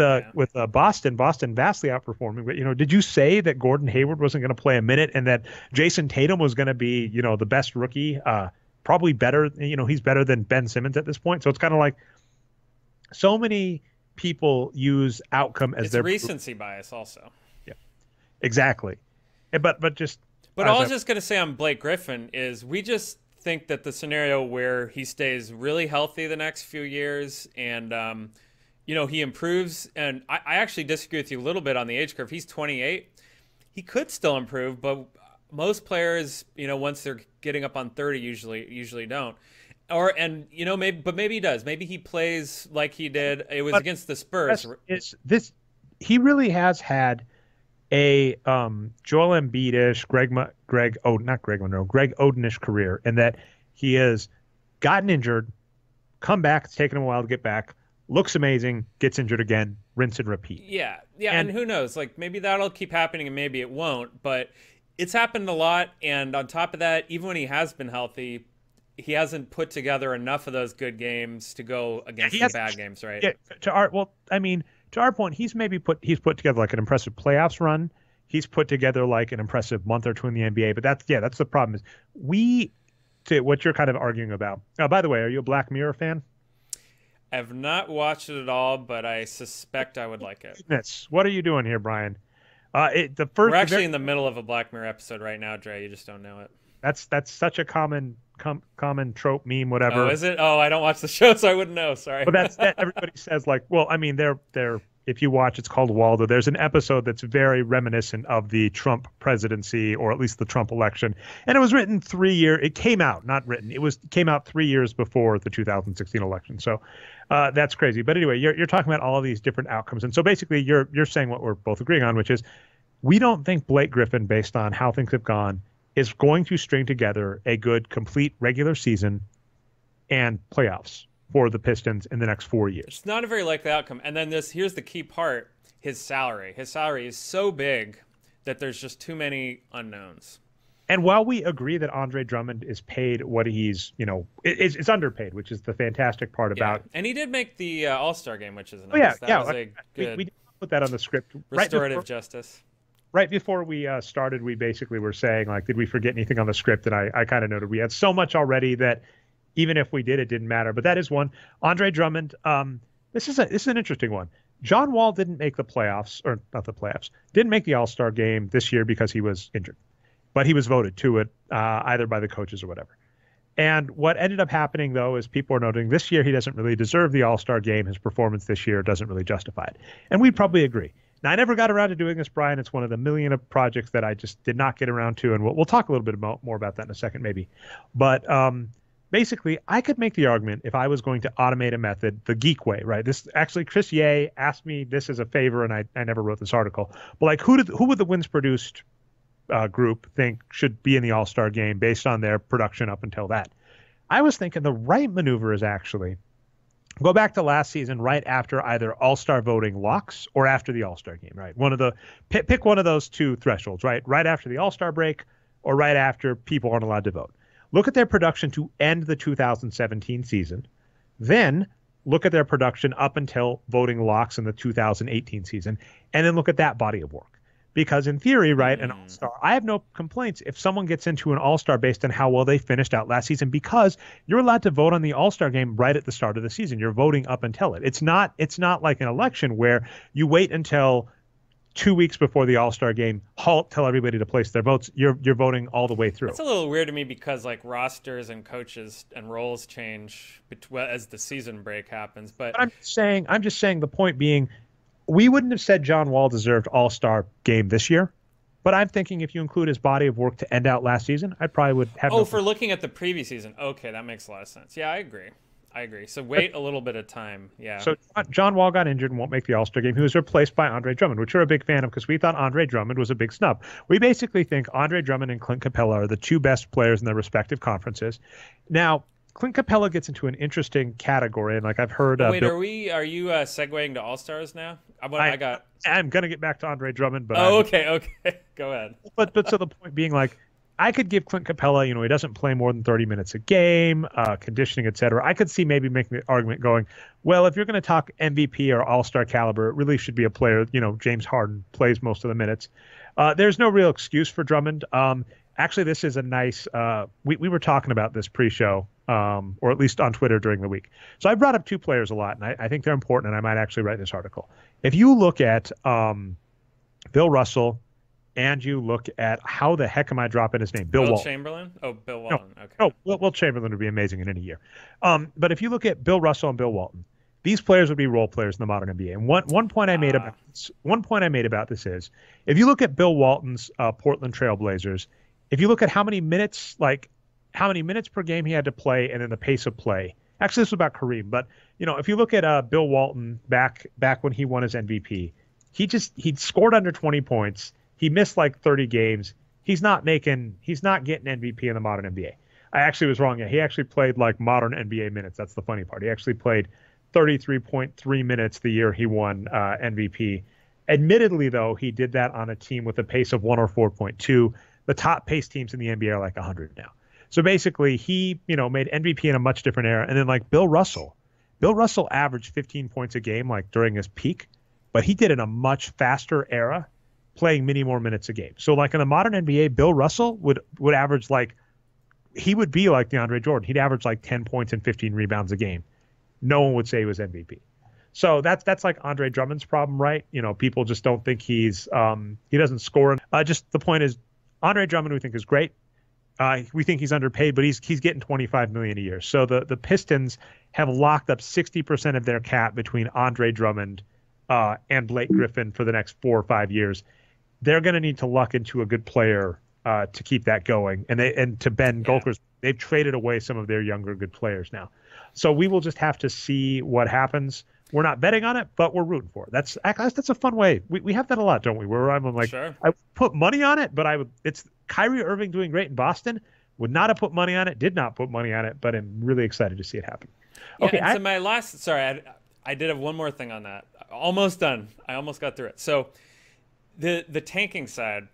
[SPEAKER 1] Boston vastly outperforming, but did you say that Gordon Hayward wasn't going to play a minute and that Jason Tatum was going to be, the best rookie, probably better, he's better than Ben Simmons at this point. So it's kind of like so many people use outcome as their
[SPEAKER 2] recency bias also.
[SPEAKER 1] Yeah, exactly. But all
[SPEAKER 2] I was just going to say on Blake Griffin is we just think that the scenario where he stays really healthy the next few years and he improves, and I actually disagree with you a little bit on the age curve. He's 28. He could still improve, but most players, once they're getting up on 30 usually don't. Maybe he does. Maybe he plays like he did. It was against the Spurs.
[SPEAKER 1] He really has had a Joel Embiid-ish, Greg Oden-ish career, in that he has gotten injured, come back, it's taken him a while to get back, looks amazing, gets injured again, rinse and repeat.
[SPEAKER 2] Yeah, and who knows? Like maybe that'll keep happening and maybe it won't, but it's happened a lot. And on top of that, even when he has been healthy, he hasn't put together enough of those good games to go against the bad games, right?
[SPEAKER 1] Yeah, to our point, he's put together like an impressive playoffs run. He's put together like an impressive month or two in the NBA. But that's the problem is what you're kind of arguing about. By the way, are you a Black Mirror fan?
[SPEAKER 2] I've not watched it at all, but I suspect I would like it.
[SPEAKER 1] Goodness. What are you doing here, Brian?
[SPEAKER 2] We're actually in the middle of a Black Mirror episode right now, Dre. You just don't know it.
[SPEAKER 1] That's such a common trope, meme, whatever.
[SPEAKER 2] Oh, is it? Oh, I don't watch the show, so I wouldn't know. Sorry.
[SPEAKER 1] But everybody says like, well, I mean, they're if you watch, it's called Waldo. There's an episode that's very reminiscent of the Trump presidency, or at least the Trump election. And it was written 3 years. It came out, not written. It came out 3 years before the 2016 election. So that's crazy. But anyway, you're talking about all of these different outcomes. And so basically you're saying what we're both agreeing on, which is we don't think Blake Griffin, based on how things have gone, is going to string together a good, complete regular season and playoffs for the Pistons in the next 4 years.
[SPEAKER 2] It's not a very likely outcome. And then here's the key part, his salary. His salary is so big that there's just too many unknowns.
[SPEAKER 1] And while we agree that Andre Drummond is paid what he's, it's underpaid, which is the fantastic part about.
[SPEAKER 2] And he did make the All-Star game, which is nice. That was a good
[SPEAKER 1] we did put that on the script.
[SPEAKER 2] Restorative justice.
[SPEAKER 1] Right before we started, we basically were saying, like, did we forget anything on the script? And I kind of noted we had so much already that even if we did, it didn't matter. But that is one. Andre Drummond, this is an interesting one. John Wall didn't make the playoffs, or not the playoffs, didn't make the All-Star game this year because he was injured. But he was voted to it either by the coaches or whatever. And what ended up happening, though, is people are noting this year he doesn't really deserve the All-Star game. His performance this year doesn't really justify it. And we'd probably agree. Now, I never got around to doing this, Brian. It's one of the million of projects that I just did not get around to. And we'll talk a little bit more about that in a second, maybe. But basically, I could make the argument if I was going to automate a method the geek way, right? This actually, Chris Ye asked me this as a favor, and I never wrote this article. But like, who would the wins produced group think should be in the All-Star game based on their production up until that? I was thinking the right maneuver is actually go back to last season right after either All-Star voting locks or after the All-Star game, right? Pick one of those two thresholds, right? Right after the All-Star break or right after people aren't allowed to vote. Look at their production to end the 2017 season. Then look at their production up until voting locks in the 2018 season. And then look at that body of work. Because in theory, right, an All-Star, I have no complaints if someone gets into an All-Star based on how well they finished out last season, because you're allowed to vote on the All-Star game right at the start of the season. You're voting up until it. It's not like an election where you wait until 2 weeks before the All-Star game, tell everybody to place their votes. You're voting all the way through.
[SPEAKER 2] It's a little weird to me because like rosters and coaches and roles change as the season break happens. But
[SPEAKER 1] I'm just saying the point being, we wouldn't have said John Wall deserved All-Star game this year, but I'm thinking if you include his body of work to end out last season, I probably would have.
[SPEAKER 2] For looking at the previous season, okay, that makes a lot of sense. Yeah, I agree. I agree. So wait a little bit of time. Yeah.
[SPEAKER 1] So John Wall got injured and won't make the All-Star game. He was replaced by Andre Drummond, which we're a big fan of because we thought Andre Drummond was a big snub. We basically think Andre Drummond and Clint Capella are the two best players in their respective conferences. Now, Clint Capella gets into an interesting category, and like I've heard.
[SPEAKER 2] Wait, are you segueing to All-Stars now?
[SPEAKER 1] I'm gonna get back to Andre Drummond, but
[SPEAKER 2] okay, go ahead.
[SPEAKER 1] But so the point being, like, I could give Clint Capella, he doesn't play more than 30 minutes a game, conditioning, etc. I could see maybe making the argument going, well, if you're going to talk MVP or All-Star caliber, it really should be a player. James Harden plays most of the minutes. There's no real excuse for Drummond. Actually, this is a nice. We were talking about this pre-show, or at least on Twitter during the week. So I brought up two players a lot, and I think they're important, and I might actually write this article. If you look at Bill Russell, and you look at how the heck am I dropping his name? Bill Walton.
[SPEAKER 2] Chamberlain? Oh, Bill Walton.
[SPEAKER 1] No,
[SPEAKER 2] okay.
[SPEAKER 1] No, Will Chamberlain would be amazing in any year. But if you look at Bill Russell and Bill Walton, these players would be role players in the modern NBA. And one point I made about this is, if you look at Bill Walton's Portland Trail Blazers, if you look at how many minutes per game he had to play, and then the pace of play. Actually, this was about Kareem, but if you look at Bill Walton back when he won his MVP, he scored under 20 points. He missed like 30 games. He's not getting MVP in the modern NBA. I actually was wrong. Yeah, he actually played like modern NBA minutes. That's the funny part. He actually played 33.3 minutes the year he won MVP. Admittedly, though, he did that on a team with a pace of 104.2. The top pace teams in the NBA are like 100 now. So basically, he made MVP in a much different era. And then like Bill Russell averaged 15 points a game like during his peak, but he did it in a much faster era, playing many more minutes a game. So like in the modern NBA, Bill Russell would average he would be like DeAndre Jordan. He'd average like 10 points and 15 rebounds a game. No one would say he was MVP. So that's like Andre Drummond's problem, right? People just don't think he doesn't score. Just the point is, Andre Drummond we think is great. We think he's underpaid, but he's getting $25 million a year. So the Pistons have locked up 60% of their cap between Andre Drummond and Blake Griffin for the next 4 or 5 years. They're going to need to luck into a good player to keep that going. And to Ben Golker's, they've traded away some of their younger good players now. So we will just have to see what happens. We're not betting on it, but we're rooting for it. That's a fun way. We have that a lot, don't we? Where I'm like, sure. I put money on it, but it's Kyrie Irving doing great in Boston. Would not have put money on it, did not put money on it, but I'm really excited to see it happen. Okay.
[SPEAKER 2] So my last, sorry, I did have one more thing on that. Almost done. I almost got through it. So the tanking side,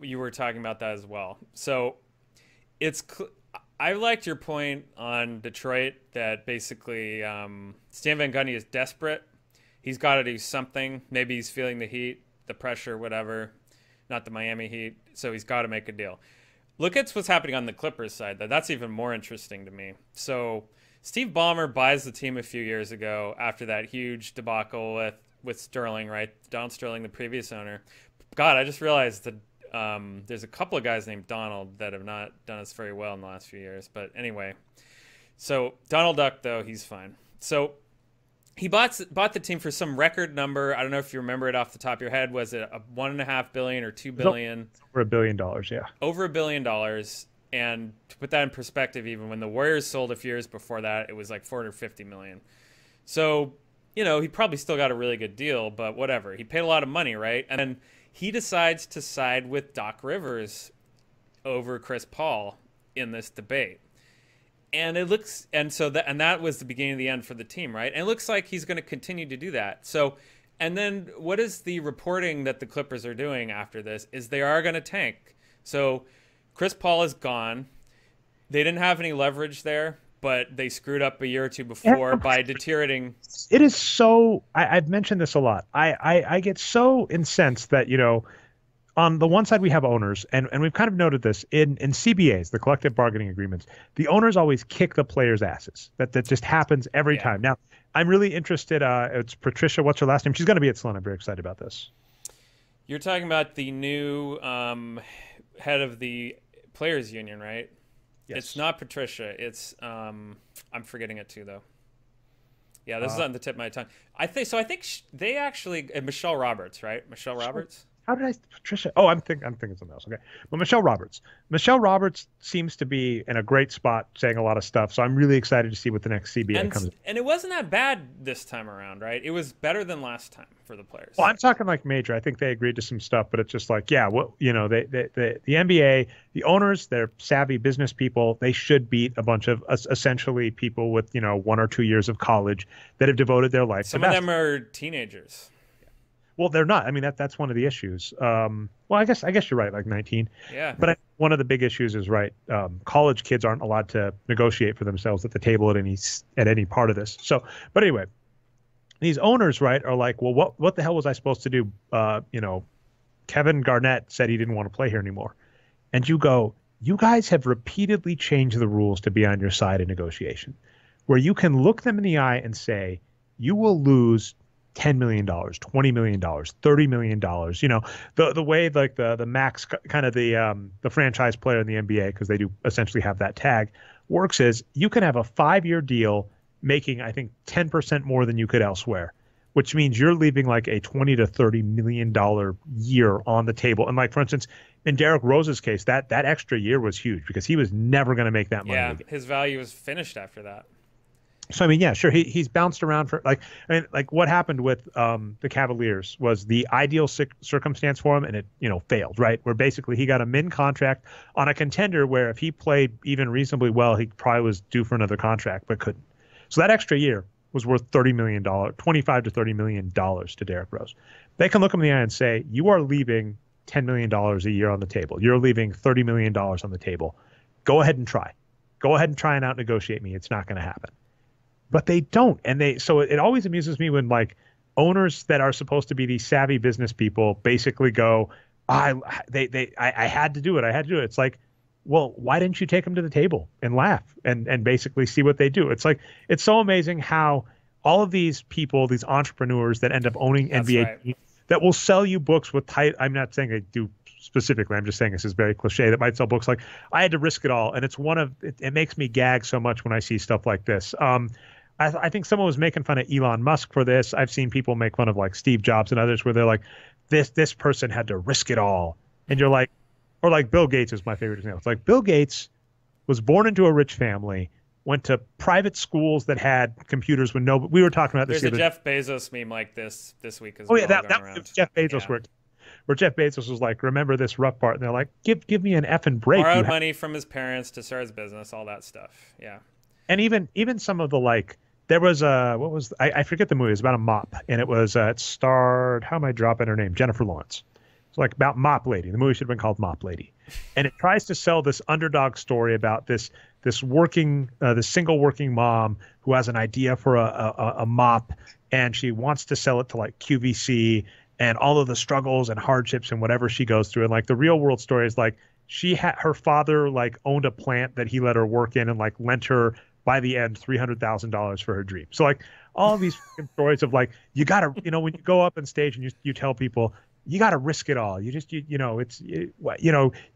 [SPEAKER 2] you were talking about that as well. So I liked your point on Detroit that basically Stan Van Gundy is desperate. He's got to do something. Maybe he's feeling the heat, the pressure, whatever. Not the Miami Heat. So he's got to make a deal. Look at what's happening on the Clippers side. That's even more interesting to me. So Steve Ballmer buys the team a few years ago after that huge debacle with Sterling, right? Don Sterling, the previous owner. God, I just realized that there's a couple of guys named Donald that have not done us very well in the last few years. But anyway, so Donald Duck, though, he's fine. So he bought the team for some record number. I don't know if you remember it off the top of your head. Was it a $1.5 billion or $2 billion?
[SPEAKER 1] Over $1 billion, yeah.
[SPEAKER 2] Over $1 billion. And to put that in perspective, even when the Warriors sold a few years before that, it was like $450 million. So, he probably still got a really good deal, but whatever. He paid a lot of money, right? And then he decides to side with Doc Rivers over Chris Paul in this debate. And that was the beginning of the end for the team, right? And it looks like he's going to continue to do that. So, and then what is the reporting that the Clippers are doing after this is they are going to tank. So Chris Paul is gone. They didn't have any leverage there, but they screwed up a year or two before by deteriorating.
[SPEAKER 1] It is so, I've mentioned this a lot. I get so incensed that, on the one side we have owners, and we've kind of noted this in CBAs, the collective bargaining agreements, the owners always kick the players' asses. That just happens every time. Now, I'm really interested. It's Patricia. What's her last name? She's going to be at Sloan. I'm very excited about this.
[SPEAKER 2] You're talking about the new head of the players union, right? Yes. It's not Patricia. It's I'm forgetting it too, though. Yeah, this is on the tip of my tongue. I think they actually Michelle Roberts, right? Michelle Roberts.
[SPEAKER 1] How did I Patricia? Oh, I'm thinking something else. Okay, but Michelle Roberts. Michelle Roberts seems to be in a great spot, saying a lot of stuff. So I'm really excited to see what the next CBA comes.
[SPEAKER 2] And it wasn't that bad this time around, right? It was better than last time for the players.
[SPEAKER 1] Well, I'm talking like major. I think they agreed to some stuff, but it's just like, yeah, what the NBA, the owners, they're savvy business people. They should beat a bunch of essentially people with 1 or 2 years of college that have devoted their life.
[SPEAKER 2] Some of them are teenagers.
[SPEAKER 1] Well, they're not. I mean, that's one of the issues. Well, I guess you're right, like 19.
[SPEAKER 2] Yeah.
[SPEAKER 1] But one of the big issues is right. College kids aren't allowed to negotiate for themselves at the table at any part of this. So, but anyway, these owners, right, are like, well, what the hell was I supposed to do? Kevin Garnett said he didn't want to play here anymore, and you go, you guys have repeatedly changed the rules to be on your side in negotiation, where you can look them in the eye and say, you will lose $10 million, $20 million, $30 million. The way like the max kind of the franchise player in the NBA, because they do essentially have that tag, works is you can have a 5-year deal making, I think, 10% more than you could elsewhere, which means you're leaving like a $20 to $30 million year on the table. And like, for instance, in Derrick Rose's case, that extra year was huge because he was never going to make that money again.
[SPEAKER 2] His value was finished after that.
[SPEAKER 1] So, I mean, yeah, sure. He's bounced around for like what happened with the Cavaliers was the ideal circumstance for him. And it, failed, right? Where basically he got a min contract on a contender where if he played even reasonably well, he probably was due for another contract, but couldn't. So that extra year was worth $30 million, $25 to $30 million to Derrick Rose. They can look him in the eye and say, you are leaving $10 million a year on the table. You're leaving $30 million on the table. Go ahead and try. Go ahead and try and out negotiate me. It's not going to happen. But they don't. And so it always amuses me when like owners that are supposed to be these savvy business people basically go, I had to do it. I had to do it. It's like, well, why didn't you take them to the table and laugh and basically see what they do? It's like, it's so amazing how all of these people, these entrepreneurs that end up owning NBA teams, that will sell you books with I'm not saying they do specifically. I'm just saying this is very cliche. That might sell books like I had to risk it all. And it's it makes me gag so much when I see stuff like this. I think someone was making fun of Elon Musk for this. I've seen people make fun of like Steve Jobs and others where they're like, this person had to risk it all. And you're like, or like Bill Gates is my favorite example. It's like Bill Gates was born into a rich family, went to private schools that had computers when we were talking about this.
[SPEAKER 2] There's a Jeff Bezos meme like this week as
[SPEAKER 1] well.
[SPEAKER 2] Oh yeah, that
[SPEAKER 1] was Jeff Bezos where Jeff Bezos was like, remember this rough part. And they're like, give me an effing break.
[SPEAKER 2] Borrowed money from his parents to start his business, all that stuff. Yeah.
[SPEAKER 1] And even some of the like, there was I forget the movie. It was about a mop, and it starred, how am I dropping her name? Jennifer Lawrence. It's like about Mop Lady. The movie should have been called Mop Lady, and it tries to sell this underdog story about this single working mom who has an idea for a mop, and she wants to sell it to like QVC and all of the struggles and hardships and whatever she goes through. And like the real world story is like her father like owned a plant that he let her work in and like lent her by the end $300,000 for her dream. So like all of these stories of like, you gotta, when you go up on stage and you tell people you gotta risk it all. You just you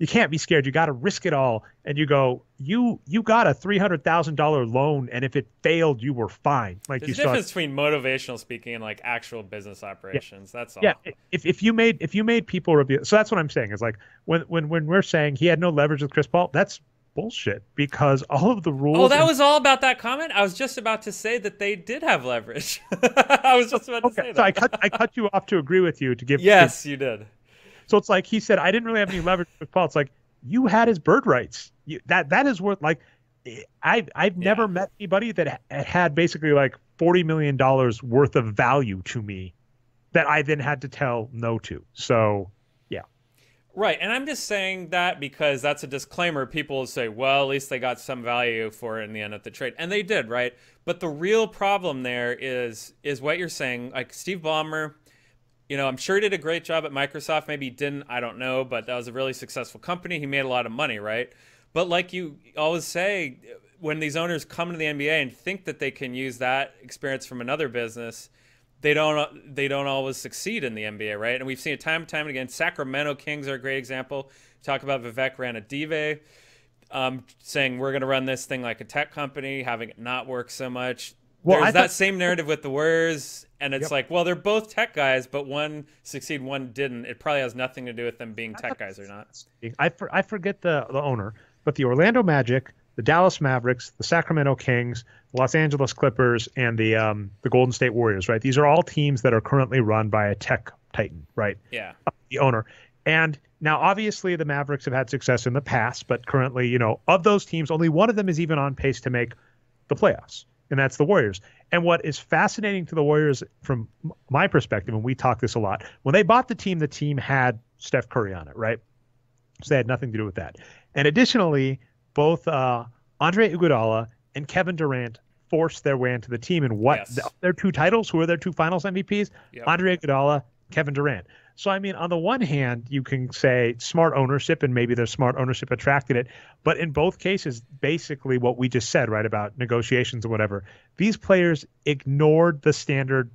[SPEAKER 1] can't be scared. You gotta risk it all. And you go, you got a $300,000 loan, and if it failed, you were fine. Like
[SPEAKER 2] there's a difference between motivational speaking and like actual business operations. Yeah. That's all.
[SPEAKER 1] Yeah. If you made people review, so that's what I'm saying is like when we're saying he had no leverage with Chris Paul, that's bullshit, because all of the rules.
[SPEAKER 2] Oh, that was all about that comment? I was just about to say that they did have leverage. I was just about to say that.
[SPEAKER 1] So I cut you off to agree with you to give.
[SPEAKER 2] Yes, you did.
[SPEAKER 1] So it's like he said, I didn't really have any leverage with Paul. It's like you had his bird rights. That is worth like. I've never met anybody that had basically like $40 million worth of value to me that I then had to tell no to. So.
[SPEAKER 2] Right, and I'm just saying that because that's a disclaimer. People will say, well, at least they got some value for it in the end of the trade. And they did, right? But the real problem there is what you're saying. Like Steve Ballmer, I'm sure he did a great job at Microsoft. Maybe he didn't, I don't know. But that was a really successful company. He made a lot of money, right? But like you always say, when these owners come to the NBA and think that they can use that experience from another business, they don't always succeed in the NBA, right? And we've seen it time and time again. Sacramento Kings are a great example. Talk about Vivek Ranadive saying we're going to run this thing like a tech company, having it not work so much. there's that same narrative with the Warriors, and it's like, well, they're both tech guys, but one succeeded, one didn't. It probably has nothing to do with them being tech guys or not.
[SPEAKER 1] I forget the owner, but the Orlando Magic, the Dallas Mavericks, the Sacramento Kings, the Los Angeles Clippers, and the Golden State Warriors, right? These are all teams that are currently run by a tech titan, right?
[SPEAKER 2] Yeah.
[SPEAKER 1] The owner. And now, obviously, the Mavericks have had success in the past, but currently, you know, of those teams, only one of them is even on pace to make the playoffs, and that's the Warriors. And what is fascinating to the Warriors from my perspective, and we talk this a lot, when they bought the team had Steph Curry on it, right? So they had nothing to do with that. And additionally, both Andre Iguodala and Kevin Durant forced their way into the team. And what? Yes. Their two titles, who are their two finals MVPs? Yep. Andre Iguodala, Kevin Durant. So, I mean, on the one hand, you can say smart ownership, and maybe their smart ownership attracted it. But in both cases, basically what we just said, right, about negotiations or whatever, these players ignored the standard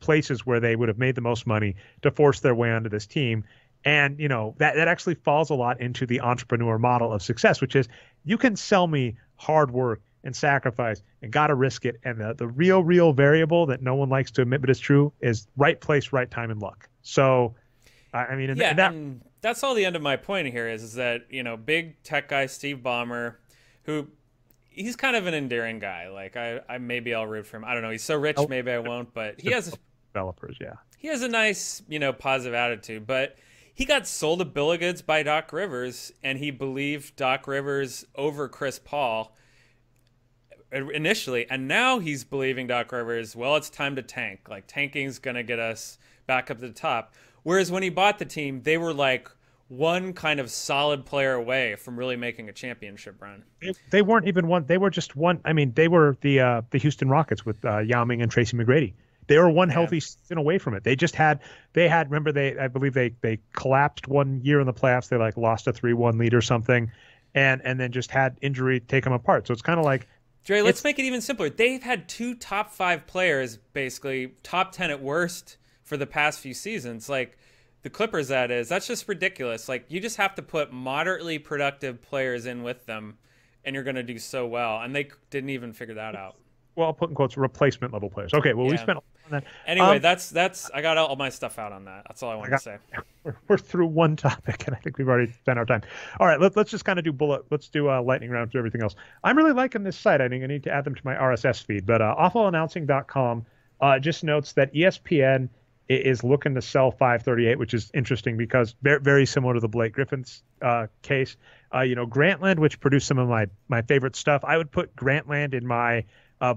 [SPEAKER 1] places where they would have made the most money to force their way onto this team. And, you know, that actually falls a lot into the entrepreneur model of success, which is you can sell me hard work and sacrifice and got to risk it. And the real variable that no one likes to admit but is true is right place, right time, and luck. So, I mean,
[SPEAKER 2] and that's all the end of my point here is that, you know, big tech guy Steve Ballmer, who he's kind of an endearing guy. Like I maybe I'll root for him. I don't know. He's so rich, maybe I won't. But he has
[SPEAKER 1] developers, yeah.
[SPEAKER 2] He has a nice, you know, positive attitude. But he got sold a bill of goods by Doc Rivers, and he believed Doc Rivers over Chris Paul initially, and now he's believing Doc Rivers. Well, it's time to tank. Like tanking's gonna get us back up to the top. Whereas when he bought the team, they were like one kind of solid player away from really making a championship run.
[SPEAKER 1] They weren't even one. They were just one. I mean, they were the Houston Rockets with Yao Ming and Tracy McGrady. They were one healthy season away from it. They had remember I believe they collapsed one year in the playoffs. They like lost a 3-1 lead or something, and then just had injury take them apart. So it's kind of like,
[SPEAKER 2] Dre, let's make it even simpler. They've had two top 5 players, basically top 10 at worst, for the past few seasons. Like the Clippers, that's just ridiculous. Like you just have to put moderately productive players in with them, and you're going to do so well. And they didn't even figure that out.
[SPEAKER 1] Well, I'll put in quotes, replacement level players. Okay, well, we spent on that.
[SPEAKER 2] Anyway, that's I got all my stuff out on that. That's all I wanted to say.
[SPEAKER 1] We're through one topic, and I think we've already spent our time. All right, let's just kind of do let's do lightning round to everything else. I'm really liking this site. I think I need to add them to my RSS feed. But awfulannouncing.com just notes that ESPN is looking to sell 538, which is interesting because very similar to the Blake Griffin's case. You know, Grantland, which produced some of my favorite stuff. I would put Grantland in my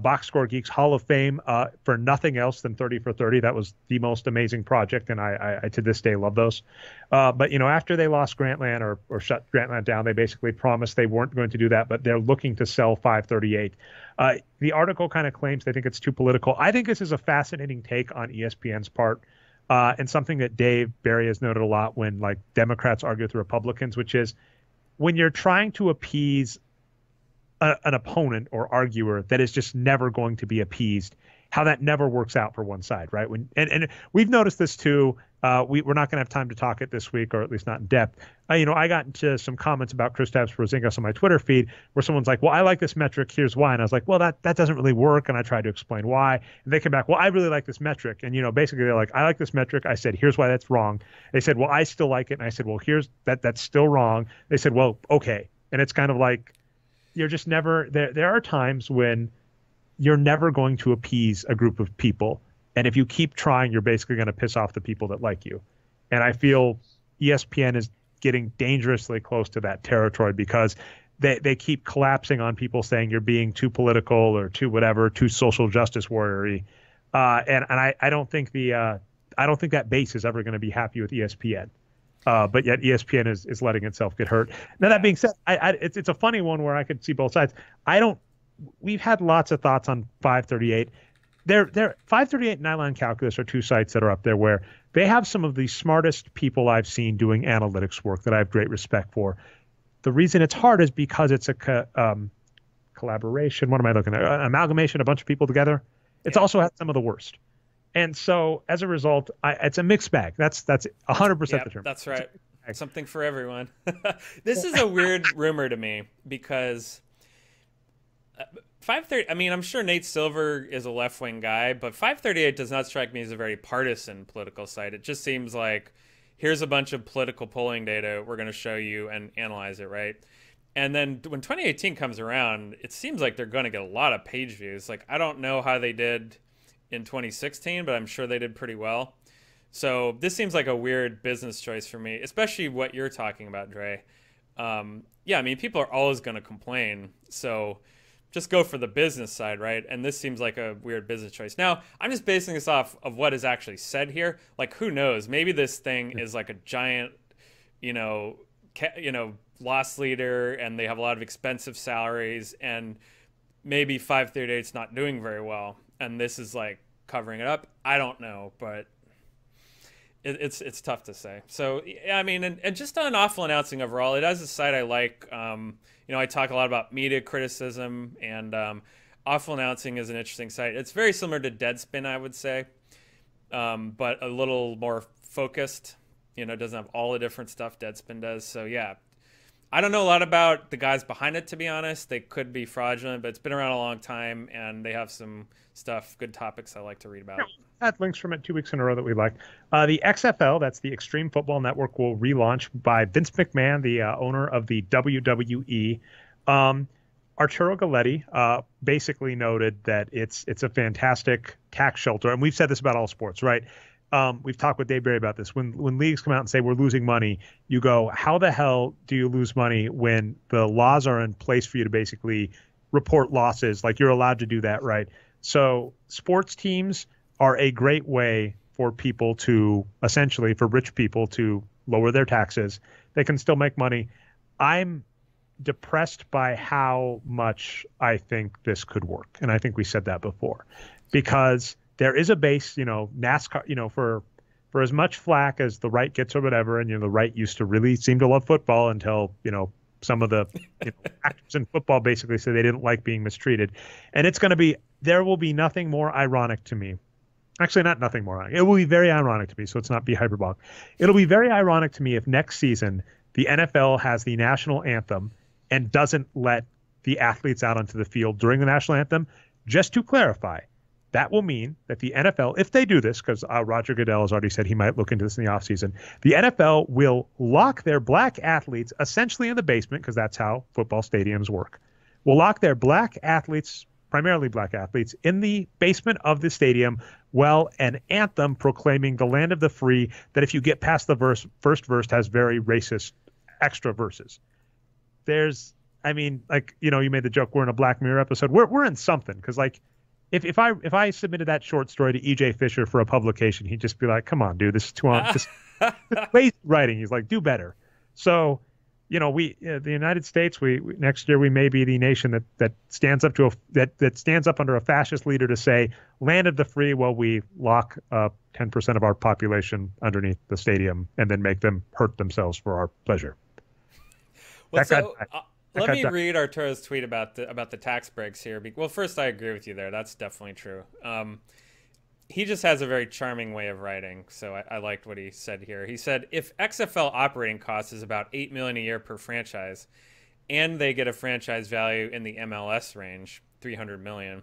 [SPEAKER 1] Box Score Geeks Hall of Fame for nothing else than 30 for 30. That was the most amazing project, and I to this day love those. But, you know, after they lost Grantland or shut Grantland down, they basically promised they weren't going to do that, but they're looking to sell 538. The article kind of claims they think it's too political. I think this is a fascinating take on ESPN's part, and something that Dave Barry has noted a lot when, like, Democrats argue with Republicans, which is when you're trying to appease an opponent or arguer that is just never going to be appeased, how that never works out for one side, right? And we've noticed this too. We're not going to have time to talk it this week, or at least not in depth. You know, I got into some comments about Kristaps Porzingis on my Twitter feed where someone's like, well, I like this metric, here's why. And I was like, well, that doesn't really work. And I tried to explain why. And they came back, well, I really like this metric. And, you know, basically they're like, I like this metric. I said, here's why that's wrong. They said, well, I still like it. And I said, well, that's still wrong. They said, well, okay. And it's kind of like, you're just never there are times when you're never going to appease a group of people. And if you keep trying, you're basically going to piss off the people that like you. And I feel ESPN is getting dangerously close to that territory because they keep collapsing on people saying you're being too political or too whatever, too social justice warrior-y. And I don't think that base is ever going to be happy with ESPN. But yet ESPN is letting itself get hurt. Now, that being said, it's a funny one where I could see both sides. We've had lots of thoughts on 538. 538 and Nylon Calculus are two sites that are up there where they have some of the smartest people I've seen doing analytics work that I have great respect for. The reason it's hard is because it's a collaboration. What am I looking at? An amalgamation, a bunch of people together. It's also had some of the worst. And so, as a result, it's a mixed bag. That's 100% the term.
[SPEAKER 2] That's right. Something for everyone. This is a weird rumor to me because 530. I mean, I'm sure Nate Silver is a left-wing guy, but 538 does not strike me as a very partisan political site. It just seems like here's a bunch of political polling data we're going to show you and analyze it, right? And then when 2018 comes around, it seems like they're going to get a lot of page views. Like, I don't know how they did in 2016, but I'm sure they did pretty well. So this seems like a weird business choice for me, especially what you're talking about, Dre. Yeah, I mean, people are always going to complain. So just go for the business side, right? And this seems like a weird business choice. Now, I'm just basing this off of what is actually said here. Like, who knows? Maybe this thing is like a giant, loss leader, and they have a lot of expensive salaries, and maybe 538's not doing very well, and this is like covering it up. I don't know, but it's tough to say. So yeah, I mean, and just on awful announcing overall, it has a site I like. I talk a lot about media criticism, and awful announcing is an interesting site. It's very similar to Deadspin, I would say, but a little more focused. It doesn't have all the different stuff Deadspin does. So yeah, I don't know a lot about the guys behind it, to be honest. They could be fraudulent, but it's been around a long time, and they have some stuff, good topics I like to read about.
[SPEAKER 1] Had links from it 2 weeks in a row that we liked. The XFL, that's the Extreme Football Network, will relaunch by Vince McMahon, the owner of the WWE. Arturo Galletti basically noted that it's a fantastic tax shelter, and we've said this about all sports, right? We've talked with Dave Barry about this. When leagues come out and say we're losing money, you go, how the hell do you lose money when the laws are in place for you to basically report losses? Like, you're allowed to do that, right? So sports teams are a great way for people to, essentially for rich people to lower their taxes. They can still make money. I'm depressed by how much I think this could work. And I think we said that before, because there is a base, NASCAR, for as much flack as the right gets or whatever. And, the right used to really seem to love football until, some of the actors in football basically said they didn't like being mistreated. And there will be nothing more ironic to me. Actually, not nothing more ironic. It will be very ironic to me, so let's not be hyperbolic. It'll be very ironic to me if next season the NFL has the national anthem and doesn't let the athletes out onto the field during the national anthem. Just to clarify, that will mean that the NFL, if they do this, because Roger Goodell has already said he might look into this in the offseason, the NFL will lock their black athletes essentially in the basement, because that's how football stadiums work. Will lock their black athletes, primarily black athletes, in the basement of the stadium while an anthem proclaiming the land of the free, that if you get past the first verse has very racist extra verses. You made the joke, we're in a Black Mirror episode. We're in something, because like, If I submitted that short story to E.J. Fisher for a publication, he'd just be like, "Come on, dude, this is too on." This lazy writing. He's like, "Do better." So, the United States, we next year we may be the nation that stands up that stands up under a fascist leader to say, "Land of the free," while we lock 10% of our population underneath the stadium and then make them hurt themselves for our pleasure.
[SPEAKER 2] Let me read Arturo's tweet about the tax breaks here. Well, first, I agree with you there. That's definitely true. He just has a very charming way of writing, so I liked what he said here. He said, if XFL operating cost is about $8 million a year per franchise, and they get a franchise value in the MLS range, $300 million.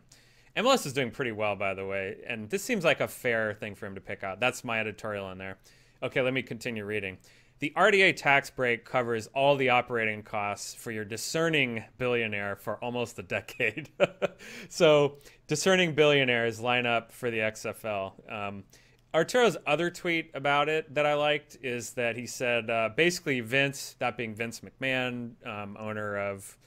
[SPEAKER 2] MLS is doing pretty well, by the way, and this seems like a fair thing for him to pick out. That's my editorial in there. Okay, let me continue reading. The RDA tax break covers all the operating costs for your discerning billionaire for almost a decade. So discerning billionaires line up for the XFL. Arturo's other tweet about it that I liked is that he said, basically Vince, that being Vince McMahon, owner of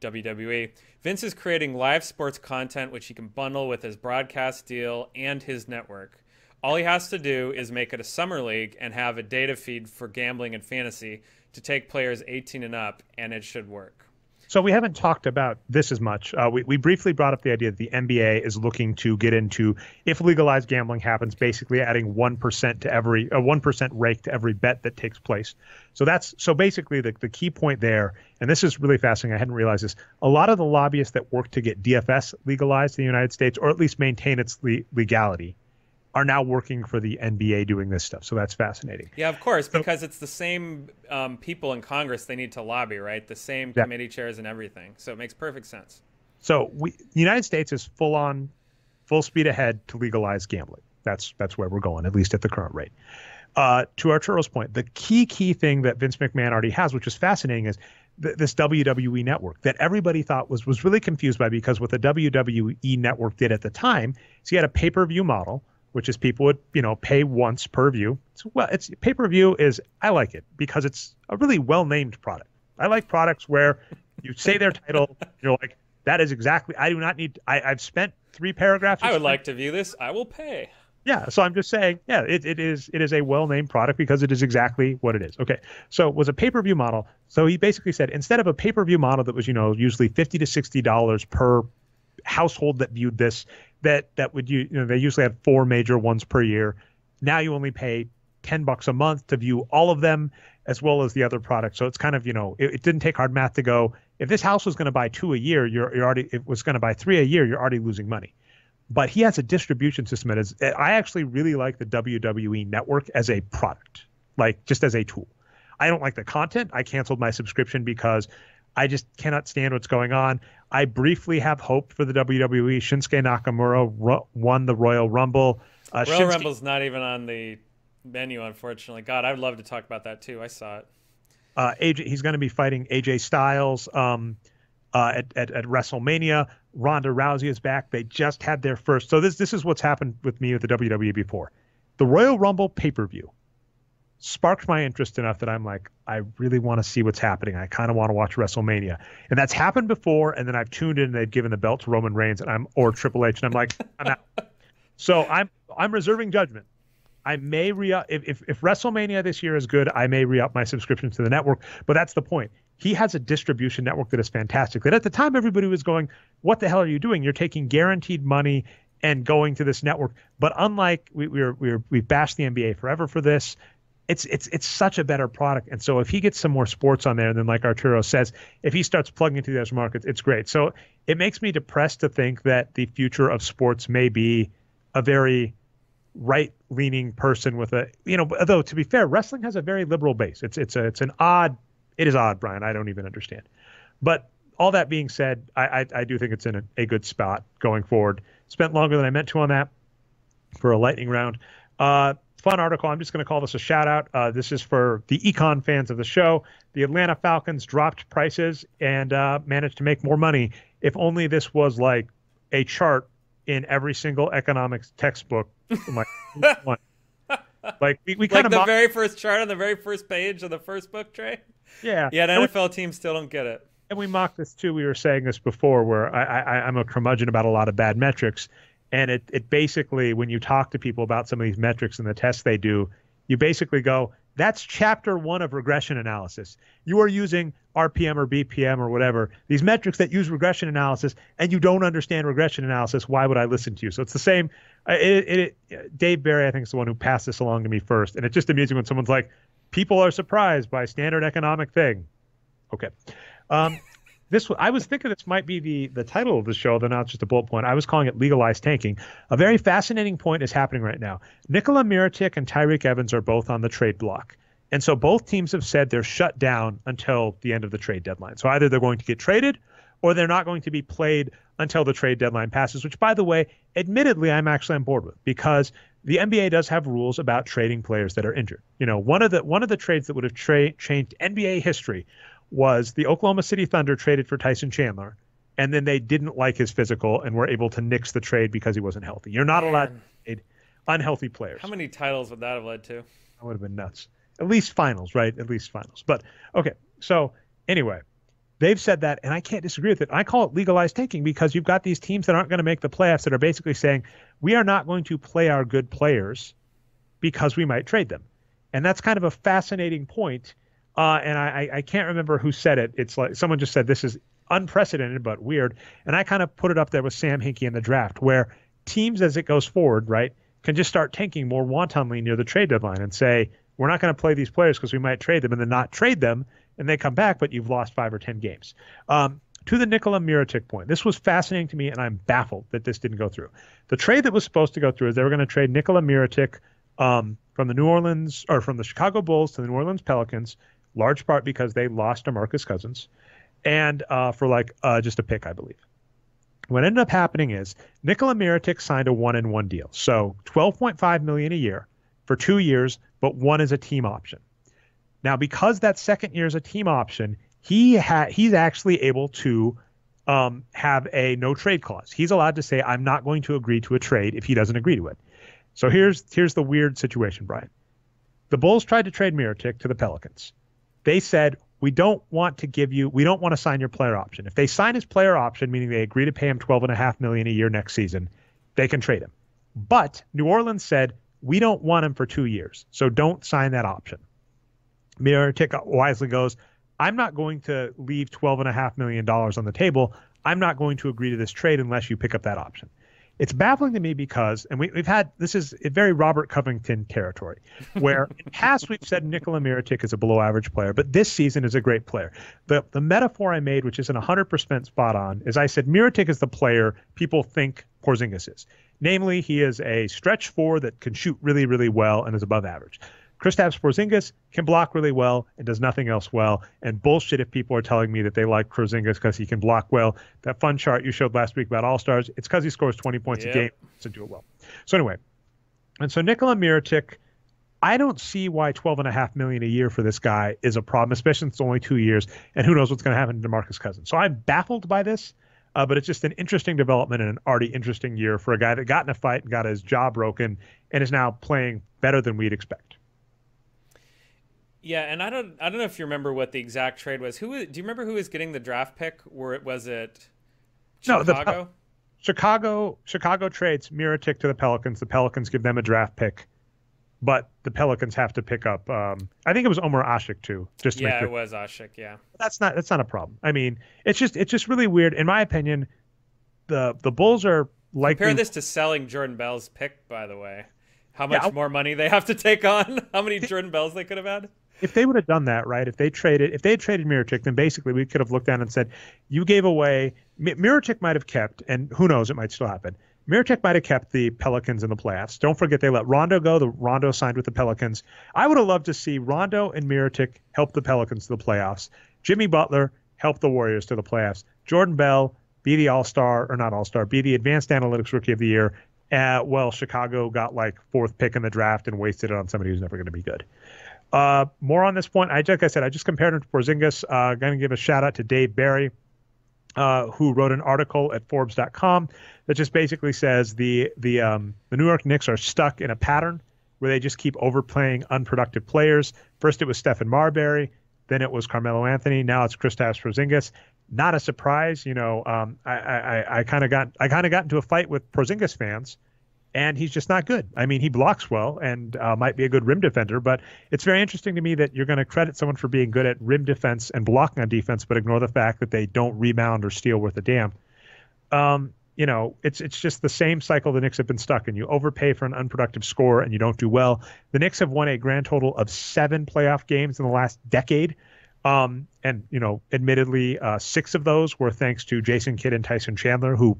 [SPEAKER 2] WWE, Vince is creating live sports content which he can bundle with his broadcast deal and his network. All he has to do is make it a summer league and have a data feed for gambling and fantasy to take players 18 and up, and it should work.
[SPEAKER 1] So we haven't talked about this as much. We briefly brought up the idea that the NBA is looking to get into, if legalized gambling happens, basically adding 1% to every 1% rake to every bet that takes place. So basically the key point there, and this is really fascinating. I hadn't realized this. A lot of the lobbyists that work to get DFS legalized in the United States, or at least maintain its legality, are now working for the NBA doing this stuff. So that's fascinating.
[SPEAKER 2] Yeah, of course, because it's the same people in Congress they need to lobby, right? The same committee chairs and everything. So it makes perfect sense.
[SPEAKER 1] So the United States is full speed ahead to legalize gambling. That's where we're going, at least at the current rate. To Arturo's point, the key thing that Vince McMahon already has, which is fascinating, is this WWE network that everybody thought was really confused by, because what the WWE network did at the time is he had a pay-per-view model, which is people would, pay once per view. It's pay-per-view I like it because it's a really well-named product. I like products where you say their title, you're like, that is exactly, I do not need, I've spent 3 paragraphs.
[SPEAKER 2] I would like to view this. I will pay.
[SPEAKER 1] Yeah. So I'm just saying, yeah, it is a well-named product because it is exactly what it is. Okay. So it was a pay-per-view model. So he basically said, instead of a pay-per-view model that was, usually $50 to $60 per household that viewed this, that would, they usually had 4 major ones per year. Now you only pay $10 a month to view all of them, as well as the other products. So it's kind of, it didn't take hard math to go, if this house was going to buy 2 a year, it was going to buy 3 a year, you're already losing money. But he has a distribution system. I actually really like the WWE network as a product, like just as a tool. I don't like the content. I canceled my subscription because I just cannot stand what's going on. I briefly have hope for the WWE. Shinsuke Nakamura won the Royal Rumble.
[SPEAKER 2] Royal Rumble's not even on the menu, unfortunately. God, I'd love to talk about that too. I saw it.
[SPEAKER 1] He's going to be fighting AJ Styles at WrestleMania. Ronda Rousey is back. They just had their first. So this is what's happened with me with the WWE before. The Royal Rumble pay-per-view sparked my interest enough that I'm like, I really want to see what's happening. I kind of want to watch WrestleMania. And that's happened before, and then I've tuned in and they've given the belt to Roman Reigns or Triple H, and I'm like, I'm out. So I'm reserving judgment. I may re-up if WrestleMania this year is good, I may re-up my subscription to the network. But that's the point. He has a distribution network that is fantastic. That at the time everybody was going, what the hell are you doing? You're taking guaranteed money and going to this network. But unlike we bashed the NBA forever for this, it's such a better product. And so if he gets some more sports on there, then like Arturo says, if he starts plugging into those markets, it's great. So it makes me depressed to think that the future of sports may be a very right-leaning person with though to be fair, wrestling has a very liberal base. It is odd, Brian. I don't even understand. But all that being said, I do think it's in a good spot going forward. Spent longer than I meant to on that for a lightning round. Fun article. I'm just going to call this a shout out. This is for the econ fans of the show. The Atlanta Falcons dropped prices and managed to make more money. If only this was like a chart in every single economics textbook. Like we kind of
[SPEAKER 2] the very first chart on the very first page of the first book, Trey.
[SPEAKER 1] Yeah.
[SPEAKER 2] Yeah, the NFL teams still don't get it.
[SPEAKER 1] And we mocked this too. We were saying this before, where I'm a curmudgeon about a lot of bad metrics. And it basically, when you talk to people about some of these metrics and the tests they do, you basically go, that's chapter 1 of regression analysis. You are using RPM or BPM or whatever, these metrics that use regression analysis, and you don't understand regression analysis. Why would I listen to you? So it's the same. Dave Barry, I think, is the one who passed this along to me first. And it's just amusing when someone's like, people are surprised by standard economic thing. Okay. I was thinking this might be the title of the show, though not just a bullet point. I was calling it Legalized Tanking. A very fascinating point is happening right now. Nikola Mirotic and Tyreke Evans are both on the trade block. And so both teams have said they're shut down until the end of the trade deadline. So either they're going to get traded or they're not going to be played until the trade deadline passes, which, by the way, admittedly, I'm actually on board with, because the NBA does have rules about trading players that are injured. One of the trades that would have changed NBA history was the Oklahoma City Thunder traded for Tyson Chandler, and then they didn't like his physical and were able to nix the trade because he wasn't healthy. You're not allowed to trade unhealthy players.
[SPEAKER 2] How many titles would that have led to?
[SPEAKER 1] That would have been nuts. At least finals, right? At least finals. But, okay, so anyway, they've said that, and I can't disagree with it. I call it legalized tanking because you've got these teams that aren't going to make the playoffs that are basically saying, we are not going to play our good players because we might trade them. And that's kind of a fascinating point. And I can't remember who said it. It's like someone just said this is unprecedented but weird. And I kind of put it up there with Sam Hinkie in the draft, where teams, as it goes forward, right, can just start tanking more wantonly near the trade deadline and say, we're not going to play these players because we might trade them, and then not trade them, and they come back, but you've lost 5 or 10 games. To the Nikola Mirotic point, this was fascinating to me, and I'm baffled that this didn't go through. The trade that was supposed to go through is they were going to trade Nikola Mirotic from the Chicago Bulls to the New Orleans Pelicans, large part because they lost DeMarcus Cousins, and for just a pick, I believe. What ended up happening is Nikola Mirotic signed a 1-in-1 deal. So 12.5 million a year for 2 years, but one is a team option. Now, because that second year is a team option, he's actually able to have a no trade clause. He's allowed to say, I'm not going to agree to a trade if he doesn't agree to it. So here's the weird situation, Brian. The Bulls tried to trade Mirotic to the Pelicans. They said, we don't want to sign your player option. If they sign his player option, meaning they agree to pay him $12.5 million a year next season, they can trade him. But New Orleans said, we don't want him for 2 years, so don't sign that option. Mirotic wisely goes, I'm not going to leave $12.5 million on the table. I'm not going to agree to this trade unless you pick up that option. It's baffling to me because, and we've had, this is a very Robert Covington territory, where in the past we've said Nikola Mirotic is a below average player, but this season is a great player. The metaphor I made, which isn't 100% spot on, is I said Mirotic is the player people think Porzingis is. Namely, he is a stretch four that can shoot really, really well and is above average. Kristaps Porzingis can block really well and does nothing else well. And bullshit if people are telling me that they like Porzingis because he can block well. That fun chart you showed last week about All-Stars, it's because he scores 20 points a game to do it well. So anyway, and so Nikola Mirotic, I don't see why $12.5 million a year for this guy is a problem, especially since it's only 2 years, and who knows what's going to happen to DeMarcus Cousins. So I'm baffled by this, but it's just an interesting development and an already interesting year for a guy that got in a fight and got his jaw broken and is now playing better than we'd expect.
[SPEAKER 2] Yeah, and I don't know if you remember what the exact trade was. Do you remember who was getting the draft pick? Was it Chicago?
[SPEAKER 1] No, Chicago trades Mirotic to the Pelicans. The Pelicans give them a draft pick, but the Pelicans have to pick up. I think it was Omer Asik too.
[SPEAKER 2] It was Asik. Yeah,
[SPEAKER 1] that's not a problem. I mean, it's just really weird. In my opinion, the Bulls are likely.
[SPEAKER 2] Compare this to selling Jordan Bell's pick, by the way. How much more money they have to take on? How many Jordan Bells they could have had?
[SPEAKER 1] If they would have done that, right? If they had traded Mirotic, then basically we could have looked down and said, you gave away. Mirotic might have kept, and who knows, it might still happen. Mirotic might have kept the Pelicans in the playoffs. Don't forget they let Rondo go. Rondo signed with the Pelicans. I would have loved to see Rondo and Mirotic help the Pelicans to the playoffs. Jimmy Butler help the Warriors to the playoffs. Jordan Bell be the All-Star, or not All-Star, be the Advanced Analytics Rookie of the Year. Well, Chicago got like 4th pick in the draft and wasted it on somebody who's never going to be good. More on this point. Like I said, I just compared him to Porzingis. Going to give a shout out to Dave Barry, who wrote an article at Forbes.com that just basically says the New York Knicks are stuck in a pattern where they just keep overplaying unproductive players. First it was Stephen Marbury, then it was Carmelo Anthony, now it's Kristaps Porzingis. Not a surprise, I kind of got into a fight with Porzingis fans. And he's just not good. I mean, he blocks well and might be a good rim defender, but it's very interesting to me that you're going to credit someone for being good at rim defense and blocking on defense, but ignore the fact that they don't rebound or steal worth a damn. It's just the same cycle the Knicks have been stuck in. You overpay for an unproductive score and you don't do well. The Knicks have won a grand total of 7 playoff games in the last decade. Admittedly, 6 of those were thanks to Jason Kidd and Tyson Chandler, who,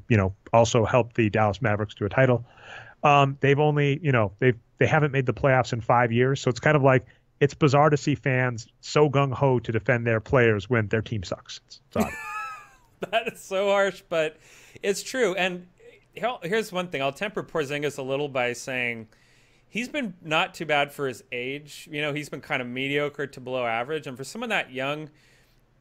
[SPEAKER 1] also helped the Dallas Mavericks to a title. They've only, they haven't made the playoffs in 5 years. So it's kind of like, it's bizarre to see fans so gung-ho to defend their players when their team sucks. It's odd.
[SPEAKER 2] That is so harsh, but it's true. And here's one thing. I'll temper Porzingis a little by saying he's been not too bad for his age. He's been kind of mediocre to below average. And for someone that young,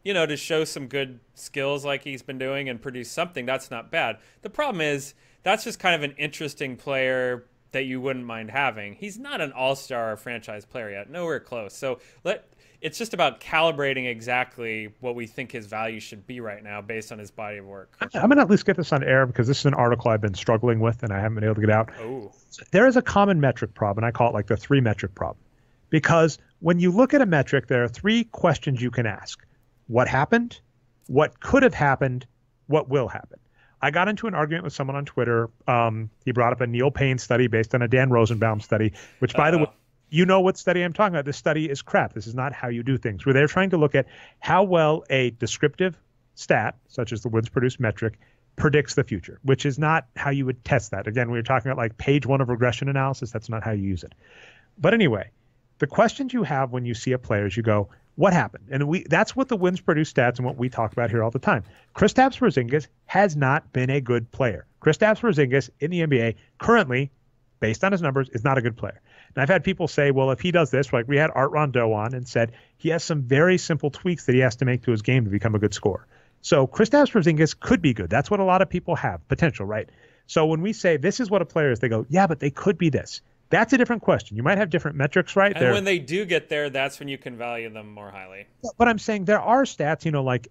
[SPEAKER 2] to show some good skills like he's been doing and produce something, that's not bad. The problem is that's just kind of an interesting player that you wouldn't mind having. He's not an all-star or franchise player yet. Nowhere close. So it's just about calibrating exactly what we think his value should be right now based on his body of work.
[SPEAKER 1] I'm going to at least get this on air because this is an article I've been struggling with and I haven't been able to get out.
[SPEAKER 2] Oh.
[SPEAKER 1] There is a common metric problem, and I call it like the 3-metric problem. Because when you look at a metric, there are 3 questions you can ask. What happened? What could have happened? What will happen? I got into an argument with someone on Twitter. He brought up a Neil Payne study based on a Dan Rosenbaum study, which, by the way, you know what study I'm talking about. This study is crap. This is not how you do things. Where they're trying to look at how well a descriptive stat, such as the wins produced metric, predicts the future, which is not how you would test that. Again, we were talking about like page 1 of regression analysis. That's not how you use it. But anyway, the questions you have when you see a player is you go, What happened? And that's what the wins produce stats and what we talk about here all the time. Kristaps Porzingis has not been a good player. Kristaps Porzingis in the NBA currently, based on his numbers, is not a good player. And I've had people say, well, if he does this, like we had Art Rondeau on and said he has some very simple tweaks that he has to make to his game to become a good scorer. So Kristaps Porzingis could be good. That's what a lot of people have, potential, right? So when we say this is what a player is, they go, yeah, but they could be this. That's a different question. You might have different metrics, right?
[SPEAKER 2] And when they do get there, that's when you can value them more highly.
[SPEAKER 1] But I'm saying there are stats, like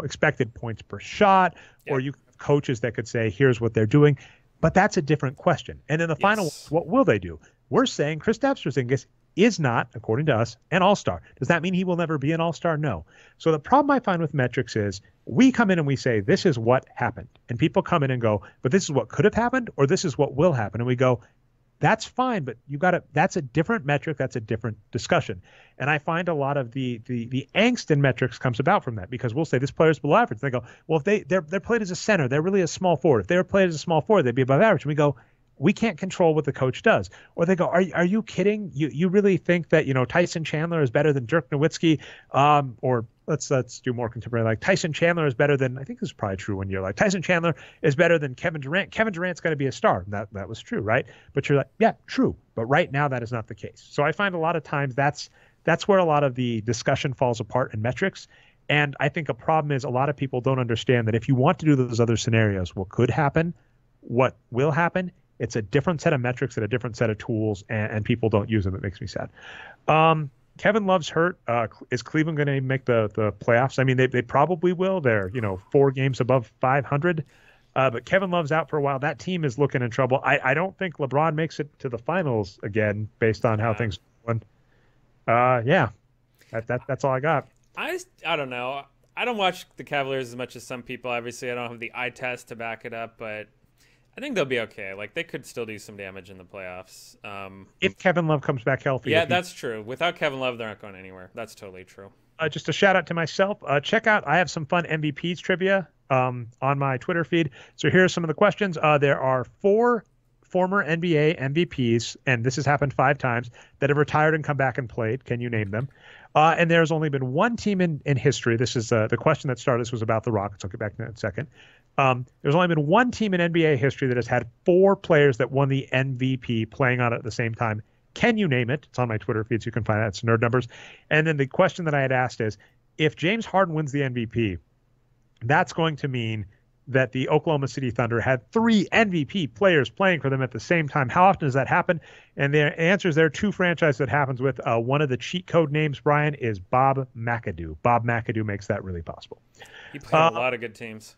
[SPEAKER 1] expected points per shot, or you coaches that could say, here's what they're doing. But that's a different question. And in the final, what will they do? We're saying Kristaps Porzingis is not, according to us, an all-star. Does that mean he will never be an all-star? No. So the problem I find with metrics is we come in and we say, this is what happened. And people come in and go, but this is what could have happened, or this is what will happen. And we go, that's fine, but that's a different metric. That's a different discussion. And I find a lot of the angst in metrics comes about from that, because we'll say this player is below average. They go, well, if they're played as a center, they're really a small forward. If they were played as a small forward, they'd be above average. And we go, we can't control what the coach does. Or they go, are you kidding? You really think that, Tyson Chandler is better than Dirk Nowitzki? Or let's do more contemporary. Like Tyson Chandler is better than, I think this is probably true one year. Like Tyson Chandler is better than Kevin Durant. Kevin Durant's going to be a star. That was true, right? But you're like, yeah, true. But right now that is not the case. So I find a lot of times that's where a lot of the discussion falls apart in metrics. And I think a problem is a lot of people don't understand that if you want to do those other scenarios, what could happen, what will happen, it's a different set of metrics and a different set of tools, and people don't use them. It makes me sad. Kevin Love's hurt. Is Cleveland going to make the playoffs? I mean, they probably will. They're 4 games above 500. But Kevin Love's out for a while. That team is looking in trouble. I don't think LeBron makes it to the finals again based on how things are going. Yeah, that's all I got.
[SPEAKER 2] I don't know. I don't watch the Cavaliers as much as some people. Obviously, I don't have the eye test to back it up, but I think they'll be okay. Like, they could still do some damage in the playoffs.
[SPEAKER 1] If Kevin Love comes back healthy.
[SPEAKER 2] Yeah, that's true. Without Kevin Love, they're not going anywhere. That's totally true.
[SPEAKER 1] Just a shout out to myself. Check out, I have some fun MVPs trivia on my Twitter feed. So here are some of the questions. There are 4 former NBA MVPs, and this has happened 5 times, that have retired and come back and played. Can you name them? And there's only been one team in history. This is the question that started. This was about the Rockets. I'll get back to that in a second. There's only been one team in NBA history that has had 4 players that won the MVP playing on it at the same time. Can you name it? It's on my Twitter feed, so you can find it. It's Nerd Numbers. And then the question that I had asked is, if James Harden wins the MVP, that's going to mean that the Oklahoma City Thunder had 3 MVP players playing for them at the same time. How often does that happen? And the answer is there are 2 franchises that happens with. One of the cheat code names, Brian, is Bob McAdoo. Bob McAdoo makes that really possible.
[SPEAKER 2] He played a lot of good teams.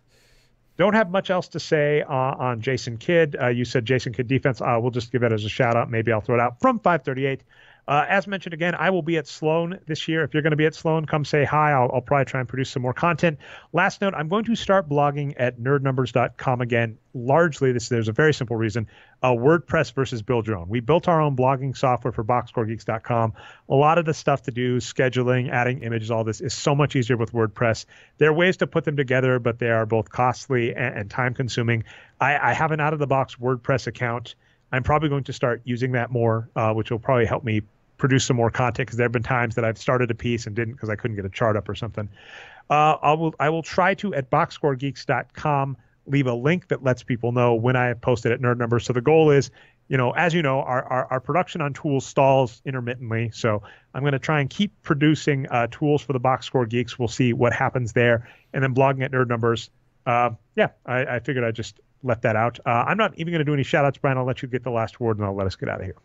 [SPEAKER 1] Don't have much else to say on Jason Kidd. You said Jason Kidd defense. We'll just give it as a shout out. Maybe I'll throw it out from 538. As mentioned again, I will be at Sloan this year. If you're going to be at Sloan, come say hi. I'll probably try and produce some more content. Last note, I'm going to start blogging at nerdnumbers.com again. Largely, there's a very simple reason. WordPress versus build your own. We built our own blogging software for boxscoregeeks.com. A lot of the stuff to do, scheduling, adding images, all this is so much easier with WordPress. There are ways to put them together, but they are both costly and time consuming. I have an out-of-the-box WordPress account. I'm probably going to start using that more, which will probably help me produce some more content, because there have been times that I've started a piece and didn't because I couldn't get a chart up or something. I will try to, at boxscoregeeks.com, leave a link that lets people know when I have posted at Nerd Numbers. So the goal is, as you know, our production on tools stalls intermittently. So I'm going to try and keep producing tools for the Box Score Geeks. We'll see what happens there. And then blogging at Nerd Numbers. I figured I'd just let that out. I'm not even going to do any shout outs, Brian. I'll let you get the last word and I'll let us get out of here.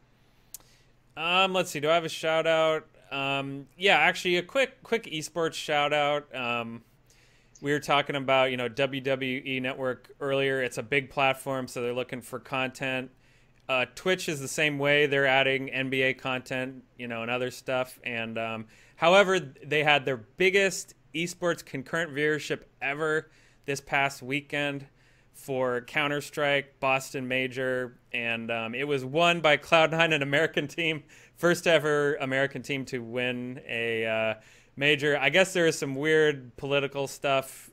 [SPEAKER 2] Let's see. Do I have a shout out? Actually a quick esports shout out. We were talking about, WWE Network earlier. It's a big platform, so they're looking for content. Twitch is the same way. They're adding NBA content, and other stuff. And however, they had their biggest esports concurrent viewership ever this past weekend for Counter-Strike Boston Major, and it was won by Cloud9, an American team, first ever American team to win a major. I guess there is some weird political stuff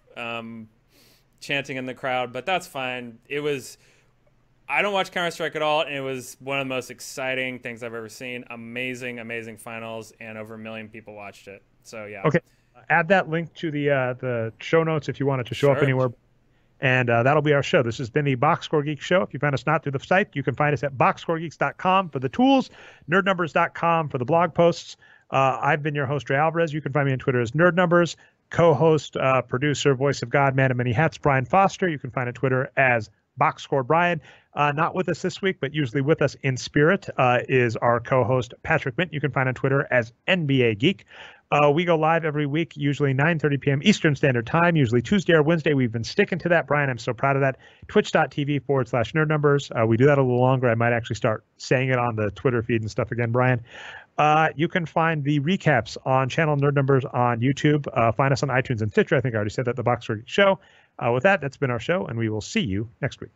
[SPEAKER 2] chanting in the crowd, but that's fine. It was I don't watch Counter-Strike at all, and it was one of the most exciting things I've ever seen. Amazing finals, and over 1 million people watched it. So yeah.
[SPEAKER 1] Okay, add that link to the show notes if you want it to show up anywhere. And that'll be our show. This has been the Box Score Geek Show. If you find us not through the site, you can find us at boxscoregeeks.com for the tools, nerdnumbers.com for the blog posts. I've been your host, Dre Alvarez. You can find me on Twitter as nerdnumbers. Co-host, producer, voice of God, man of many hats, Brian Foster. You can find on Twitter as Box Score Brian. Not with us this week, but usually with us in spirit is our co-host, Patrick Mint. You can find on Twitter as NBA Geek. We go live every week, usually 9:30 p.m. Eastern Standard Time, usually Tuesday or Wednesday. We've been sticking to that, Brian. I'm so proud of that. Twitch.tv/nerd numbers. We do that a little longer. I might actually start saying it on the Twitter feed and stuff again, Brian. You can find the recaps on channel Nerd Numbers on YouTube. Find us on iTunes and Stitcher. I think I already said that, the Box Score Geek Show. With that, that's been our show, and we will see you next week.